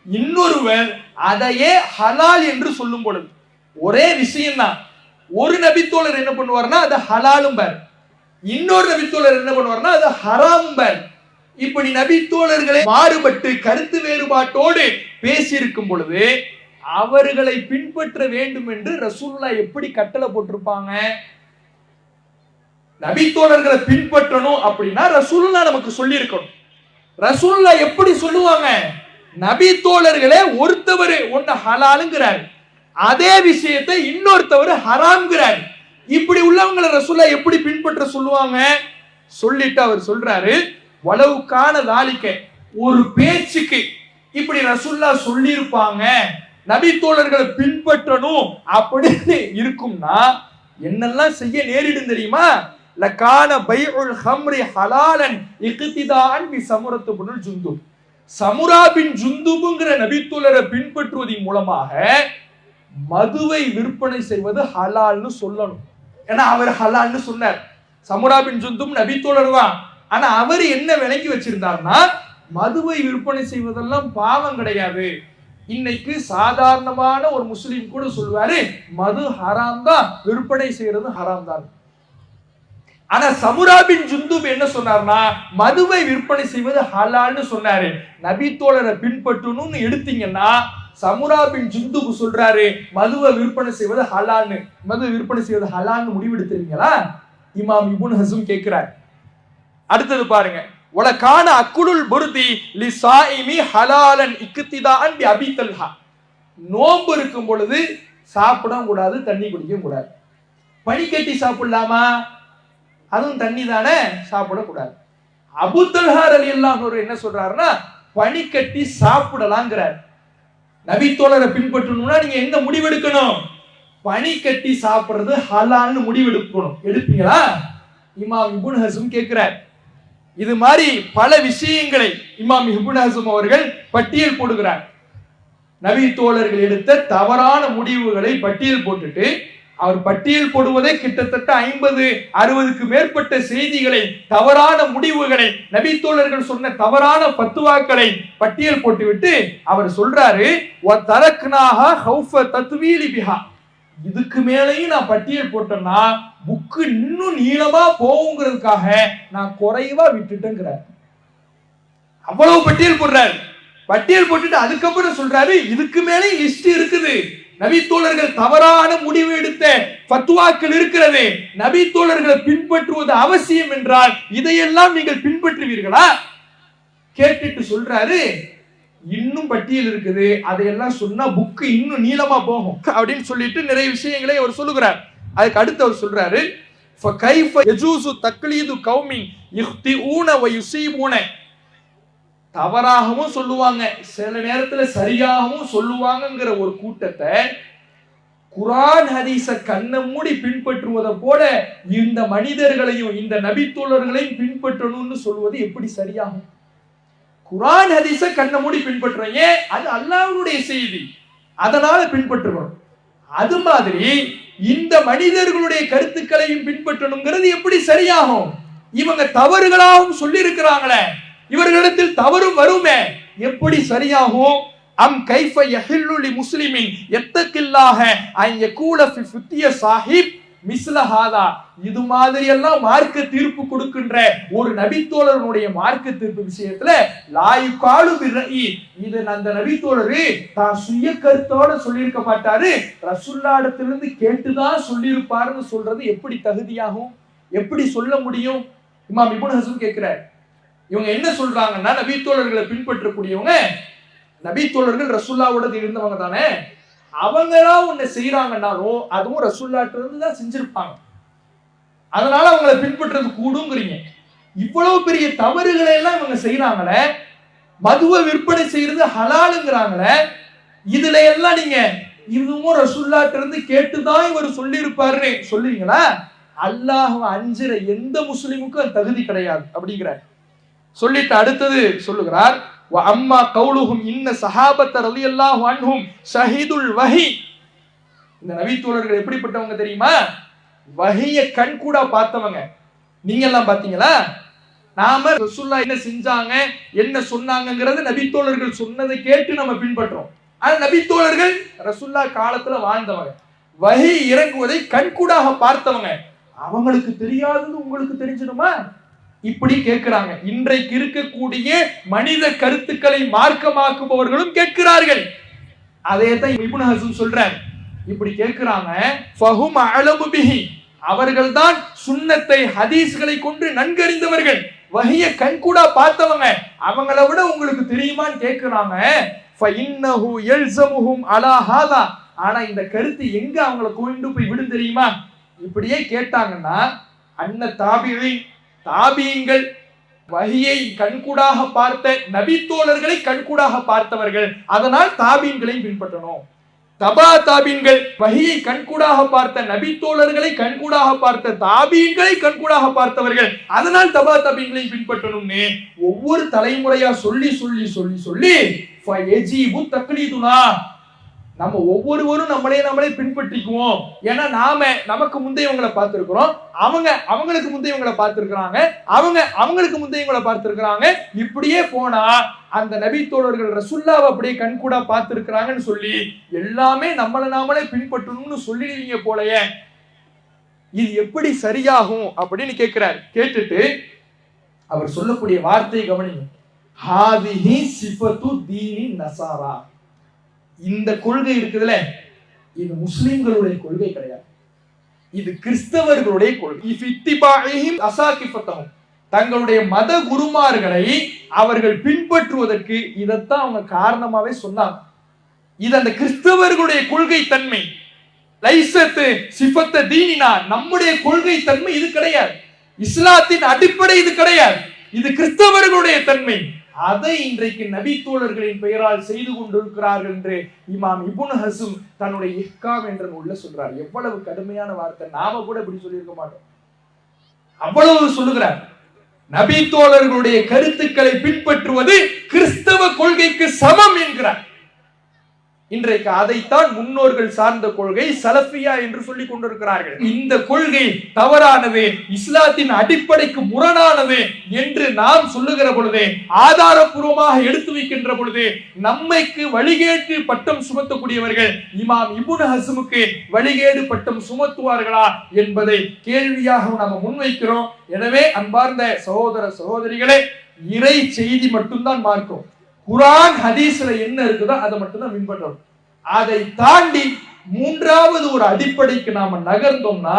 A: இன்னொருவர் அதையே ஹலால் என்று சொல்லும் பொழுது ஒரே விஷயம் தான். ஒரு நபித்தோழர் என்ன பண்ணுவார்னா அது ஹலாலும் பார், இன்னொரு நபித்தோழர் என்ன பண்ணுவார்னா அது ஹராம் பார். இப்படி நபித்தோழர்களை மாறுபட்டு கருத்து வேறுபாட்டோடு பேசியிருக்கும் பொழுது அவர்களை பின்பற்ற வேண்டும் என்று ரசூலுல்லாஹ் எப்படி கட்டளை போட்டிருப்பாங்க? நபித்தோழர்களை பின்பற்றணும் அப்படின்னா ரசூலுல்லாஹ் நமக்கு சொல்லி இருக்கணும். ரசூலுல்லாஹ் எப்படி சொல்லுவாங்க? நபித்தோழர்களே ஒருத்தவர் ஒன்னு ஹலாலுங்கிறார், அதே விஷயத்தை இன்னொருத்தவர் ஹராம்ங்கிறார். இப்படி உள்ளவங்களை ரசூலுல்லாஹ் எப்படி பின்பற்ற சொல்லுவாங்க? சொல்லிட்டு அவர் சொல்றாரு, வலவுக்கான தாலிக்க ஒரு பேச்சுக்கு இப்படி ரசூலுல்லாஹ் சொல்லி இருப்பாங்க, நபி தோழர்களை பின்பற்றணும் அப்படின்னு இருக்கும்னா என்னெல்லாம் செய்ய நேரிடும் தெரியுமா? லகான பைஉல் ஹம்ரி ஹலாலன் இக்திதான் பி சமுரத்து பின் ஜுந்துப். சமுரா பின் ஜுந்துப்ங்கிற நபி தோழரை பின்பற்றுவதன் மூலமாக மதுவை விற்பனை செய்வது ஹலால்னு சொல்லணும். ஏன்னா அவர் ஹலால்னு சொன்னார். சமுரா பின் ஜுந்துப் நபி தோழர் தான், ஆனா அவர் என்ன விலைக்கு வச்சிருந்தார்னா மதுவை விற்பனை செய்வதெல்லாம் பாவம் கிடையாது. இன்னைக்கு சாதாரணமான ஒரு முஸ்லிம் கூட சொல்வாரு மது ஹராம் தான், விற்பனை செய்யறது ஹராம் தான். ஆனா சமுரா பின் ஜுந்துப் என்ன சொன்னார்னா மதுவை விற்பனை செய்வது ஹலால்னு சொன்னாரு. நபி தோழரை பின்பற்றணும்னு எடுத்தீங்கன்னா சமுரா பின் ஜுந்துப் சொல்றாரு மதுவை விற்பனை செய்வது ஹலால்னு. மது விற்பனை செய்வது ஹலால்னு முடிவெடுத்துறீங்களா? இமாம் இப்னு ஹஸ்ம் கேட்கிறார். அடுத்தது பாருங்க, வலகான அக்குலுல் புர்தி லிசாயிமி ஹலாலன் இக்திதான் பி அபி தல்ஹா. நோன்பு இருக்கும் பொழுது சாப்பிடவும் கூடாது, தண்ணி குடிக்கவும் கூடாது. பனிக்கட்டி சாப்பிடலாமா? அதுவும் தண்ணி தானே, சாப்பிடக்கூடாது. அபூ தல்ஹா ரலியல்லாஹு அன்ஹு என்ன சொல்றாருன்னா பனிக்கட்டி சாப்பிடலாங்கிறார். நபி தோழரை பின்பற்றணும்னா நீங்க எந்த முடிவெடுக்கணும்? பனிக்கட்டி சாப்பிடுறது ஹலால்னு முடிவெடுக்கணும். எடுப்பீங்களா? இமாம் இப்னு ஹஸ்ம் கேட்கிறார். இது மாதிரி பல விஷயங்களை இமாம் இப்னு ஹஸ்ம் அவர்கள் பட்டியல் போடுகிறார். நபி தோழர்கள் எடுத்த தவறான முடிவுகளை பட்டியல் போட்டுட்டு அவர் பட்டியல் போடுவதே கிட்டத்தட்ட 50-60க்கு மேற்பட்ட செய்திகளை, தவறான முடிவுகளை, நபி தோழர்கள் சொன்ன தவறான பத்துவாக்களை பட்டியல் போட்டுவிட்டு அவர் சொல்றாரு, இதுக்கு மேலேயும் நான் பட்டியல் போட்டேன்னா புக்கு இன்னும் நீளமா போகுங்கிறதுக்காக நான் குறைவா விட்டுட்டேங்கிறார். அவ்வளவு பட்டியல் போடுறாரு. பட்டியல் போட்டுட்டு அதுக்கப்புறம் சொல்றாரு இதுக்கு மேலே லிஸ்ட் இருக்குது. நபி தோழர்கள் தவறான முடிவு எடுத்த ஃபத்வாக்கள் இருக்கிறது, நபி தோழர்களை பின்பற்றுவது அவசியம் என்றால் இதையெல்லாம் நீங்கள் பின்பற்றுவீர்களா? கேட்டுட்டு சொல்றாரு இன்னும் பட்டியல் இருக்குது, அதையெல்லாம் சொன்னா புக்கு இன்னும் நீளமா போகும் அப்படின்னு சொல்லிட்டு நிறைய விஷயங்களை அவர் சொல்லுகிறார். அதுக்கு அடுத்து அவர் சொல்றாரு, ஃபகைஃப யஜூசு தக்லீது கௌமி யக்திஊன வ யுஸீபூன. தவறாகவும் சொல்லுவாங்க, சில நேரத்துல சரியாகவும் சொல்லுவாங்கங்கிற ஒரு கூட்டத்தை குர்ஆன் ஹதீஸ கண்ண மூடி பின்பற்றுவதை போல இந்த மனிதர்களையும் இந்த நபி தோழர்களையும் பின்பற்றணும்னு சொல்வது எப்படி சரியாகும்? குர்ஆன் ஹதீஸ கண்ண மூடி பின்பற்றுறோம், ஏன்? அது அல்லாஹ்வுடைய செய்தி, அதனால பின்பற்றுறோம். அது மாதிரி இந்த மனிதர்களுடைய கருத்துக்களையும் பின்பற்றணுங்கிறது எப்படி சரியாகும்? இவங்க தவறுகளாகவும் சொல்லி இருக்கிறாங்களே, இவர்களிடத்தில் தவறும் வருமே, எப்படி சரியாகும்? அம் கைஃப யஹில்லு லி முஸ்லிமின் யத்தகில்லாஹ அன் யகூல ஃபி ஃபித்ய சாஹிப் மிஸ்ல ஹாதா. இது மாதிரி எல்லாம் மார்க்க தீர்ப்பு கொடுக்கின்ற ஒரு நபித்தோழருடைய மார்க்க தீர்ப்பு விஷயத்துல லாயுகாலு பிர்ரஇ, இது அந்த நபித்தோழரு தான் சுய கருத்தோட சொல்லியிருக்க மாட்டாரு, ரசூலுல்லாஹ்விடத்திலிருந்து கேட்டுதான் சொல்லியிருப்பாருன்னு சொல்றது எப்படி தகுதியாகும்? எப்படி சொல்ல முடியும்? இமாம் இப்னு ஹஸ்ம் கேட்கிறார். இவங்க என்ன சொல்றாங்கன்னா நபி தோழர்களை பின்பற்றக்கூடியவங்க, நபி தோழர்கள் ரசூலுல்லாஹ்வோட இருந்தவங்க தானே, அவங்களா ஒண்ணு செய்யறாங்கன்னாலும் அதுவும் ரசூலுல்லாஹ்ட்ட இருந்து தான் செஞ்சிருப்பாங்க, அதனால அவங்களை பின்பற்றது கூடுங்கிறீங்க. இவ்வளவு பெரிய தவறுகளை எல்லாம் இவங்க செய்யறாங்களே, மதுவை விற்பனை செய்யறது ஹலாலுங்கிறாங்களே, இதுல எல்லாம் நீங்க இதுவும் ரசூலுல்லாஹ்ட்ட இருந்து கேட்டுதான் இவர் சொல்லி இருப்பாருன்னு சொல்லுவீங்களா? அல்லாஹ்வை அஞ்சுற எந்த முஸ்லிமுக்கும் அது தகுதி கிடையாது அப்படிங்கிறார். சொல்லிட்டு அடுத்தது சொல்லுகிறார், வ அம்மா கௌலுஹும் இன்ன ஸஹாபத்த ரலியல்லாஹு அன்ஹும் ஷஹீதுல் வஹி. இந்த நபி தோழர்கள் எப்படிப்பட்டவங்க தெரியுமா? வஹிய கண்கூடா பார்த்தவங்க. நீங்க எல்லாம் பாத்தீங்களா? நாம ரசூலுல்லாஹ் என்ன செஞ்சாங்க என்ன சொன்னாங்கங்கறது நபி தோழர்கள் சொன்னதை கேட்டு நம்ம பின்பற்றோம். ஆனா நபி தோழர்கள் ரசூலுல்லாஹ் காலத்துல வாழ்ந்தவங்க, வஹி இறங்குவதை கண்கூடாக பார்த்தவங்க. அவங்களுக்கு தெரியாதது உங்களுக்கு தெரிஞ்சிடுமா? இப்படி கேட்கிறாங்க. இன்றைக்கு இருக்கக்கூடிய மனித கருத்துக்களை மார்க்கமாக்குபவர்களும் கேட்கிறார்கள். அதே தான் இப்னு ஹஸம் சொல்றார். இப்படி கேட்கிறாங்க, ஃபஹும் அலமு பிஹி, அவர்கள்தான் சுன்னத்தை ஹதீஸ்களை கொண்டு நன்கறிந்தவர்கள், வஹிய கண்கூடா பார்த்தவங்க, அவங்கள விட உங்களுக்கு தெரியுமான்னு கேட்கிறாங்க. ஃபஇன்னஹு யல்ஸமுஹும் அலா ஹாதா, ஆனா இந்த கருத்து எங்க அவங்கள கொண்டு போய் விடும் தெரியுமா? இப்படியே கேட்டாங்கன்னா அன்ன தாபியீன்கள் வஹியை கண்கூடாக பார்த்த நபி தோழர்களை கண்கூடாக பார்த்தவர்கள், அதனால் தாபீன்களை பின்பற்றணும். தபா தாபீன்கள் வஹியை கண்கூடாக பார்த்த நபி தோழர்களை கண்கூடாக பார்த்த தாபீன்களை கண்கூடாக பார்த்தவர்கள், அதனால் தபா தாபீன்களை பின்பற்றணும்னு ஒவ்வொரு தலைமுறையா சொல்லி சொல்லி சொல்லி சொல்லி ஃபயஜிபு தக்லீதுனா, நம்ம ஒவ்வொருவரும் நம்மளே பின்பற்றிக்குவோம். ஏன்னா நாம நமக்கு முந்தையவங்களை பார்த்திருக்கிறோம், அவங்களுக்கு முந்தையவங்களை பார்த்திருக்கிறாங்க, அவங்களுக்கு முந்தையவங்களை பார்த்திருக்கிறாங்க. இப்படியே போனா அந்த நபி தோழர்கள் ரசூலுல்லாஹ்வை அப்படியே கண்கூடா பார்த்திருக்கிறாங்கன்னு சொல்லி எல்லாமே நாமளே பின்பற்றணும்னு சொல்லிடுவீங்க போலயே. இது எப்படி சரியாகும் அப்படின்னு கேட்கிறார். கேட்டுட்டு அவர் சொல்லக்கூடிய வார்த்தையை கவனிங்க. ஹாதிஹி சிஃபத்து தீனி நஸாரா, இந்த கொள்கை இருக்குதுல, இது முஸ்லிம்களுடைய கொள்கை கிடையாது, இது கிறிஸ்தவர்களுடைய கொள்கை. இஃபித்திபாஹிம் அஸாகிஃபத்தஹும், தங்களுடைய மத குருமார்களை அவர்கள் பின்பற்றுவதற்கு இதைத்தான் அவங்க காரணமாவே சொன்னாங்க. இது அந்த கிறிஸ்தவர்களுடைய கொள்கை தன்மை. லைசத்து சிஃபத்த தீனினா, நம்முடைய கொள்கை தன்மை இது கிடையாது, இஸ்லாத்தின் அடிப்படை இது கிடையாது, இது கிறிஸ்தவர்களுடைய தன்மை. அதை இன்றைக்கு நபி தோழர்களின் பெயரால் செய்து கொண்டிருக்கிறார்கள் என்று இமாம் இப்னு ஹஸம் தன்னுடைய இஹ்காம் என்ற நூல்ல சொல்றார். எவ்வளவு கடுமையான வார்த்தை, நாம கூட இப்படி சொல்லியிருக்க மாட்டோம். அவ்வளவு சொல்லுகிறார். நபி தோழர்களுடைய கருத்துக்களை பின்பற்றுவது கிறிஸ்தவ கொள்கைக்கு சமம் என்கிறார். இன்றைக்கு அதைத்தான் முன்னோர்கள் சார்ந்த கொள்கை சலஃபியா என்று சொல்லிக் கொண்டிருக்கிறார்கள். இந்த கொள்கை தவறானது, இஸ்லாத்தின் அடிப்படைக்கு முரணானது என்று நாம் சொல்லுகிற பொழுது, ஆதாரப்பூர்வமாக எடுத்து வைக்கின்ற பொழுது, நம்மைக்கு வழிகேட்டு பட்டம் சுமத்தக்கூடியவர்கள் இமாம் இப்னு ஹஸமுக்கு வழிகேடு பட்டம் சுமத்துவார்களா என்பதை கேள்வியாக நாம் முன்வைக்கிறோம். எனவே அன்பார்ந்த சகோதர சகோதரிகளே, இறை செய்தி மட்டும்தான் மார்க்கம். குர்ஆன் ஹதீஸ்ல என்ன இருக்குதோ அதை மட்டும்தான் பின்பற்றணும். அதை தாண்டி மூன்றாவது ஒரு அடிப்படைக்கு நாம நகர்ந்தோம்னா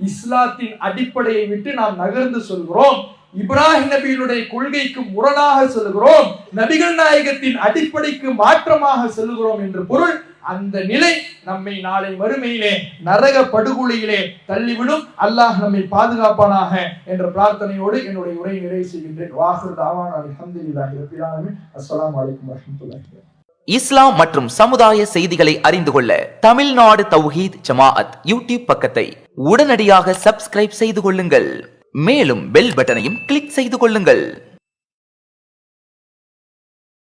A: இஸ்லாத்தின் அடிப்படையை விட்டு நாம் நகர்ந்து சொல்கிறோம், இப்ராஹிம் நபியினுடைய கொள்கைக்கு முரணாக செல்கிறோம், நபிகள் நாயகத்தின் அடிப்படைக்கு மாற்றமாக செல்கிறோம் என்று பொருள். அந்த நிலை நம்மை நாளை மறுமையிலே நரக படுகொலையிலே தள்ளிவிடும். அல்லாஹ் நம்மை பாதுகாப்பானாக என்ற பிரார்த்தனையோடு என்னுடைய உரையை நிறைவு செய்கின்றேன். வாஹிர் தஅவானா அல்ஹம்துலில்லாஹி ரப்பில் ஆலமீன். அஸ்ஸலாமு அலைக்கும் வரஹ்மத்துல்லாஹி.
B: இஸ்லாம் மற்றும் சமுதாய செய்திகளை அறிந்து கொள்ள தமிழ்நாடு தௌஹீத் ஜமாஅத் யூடியூப் பக்கத்தை உடனடியாக சப்ஸ்கிரைப் செய்து கொள்ளுங்கள். மேலும் பெல் பட்டனையும் கிளிக் செய்து கொள்ளுங்கள்.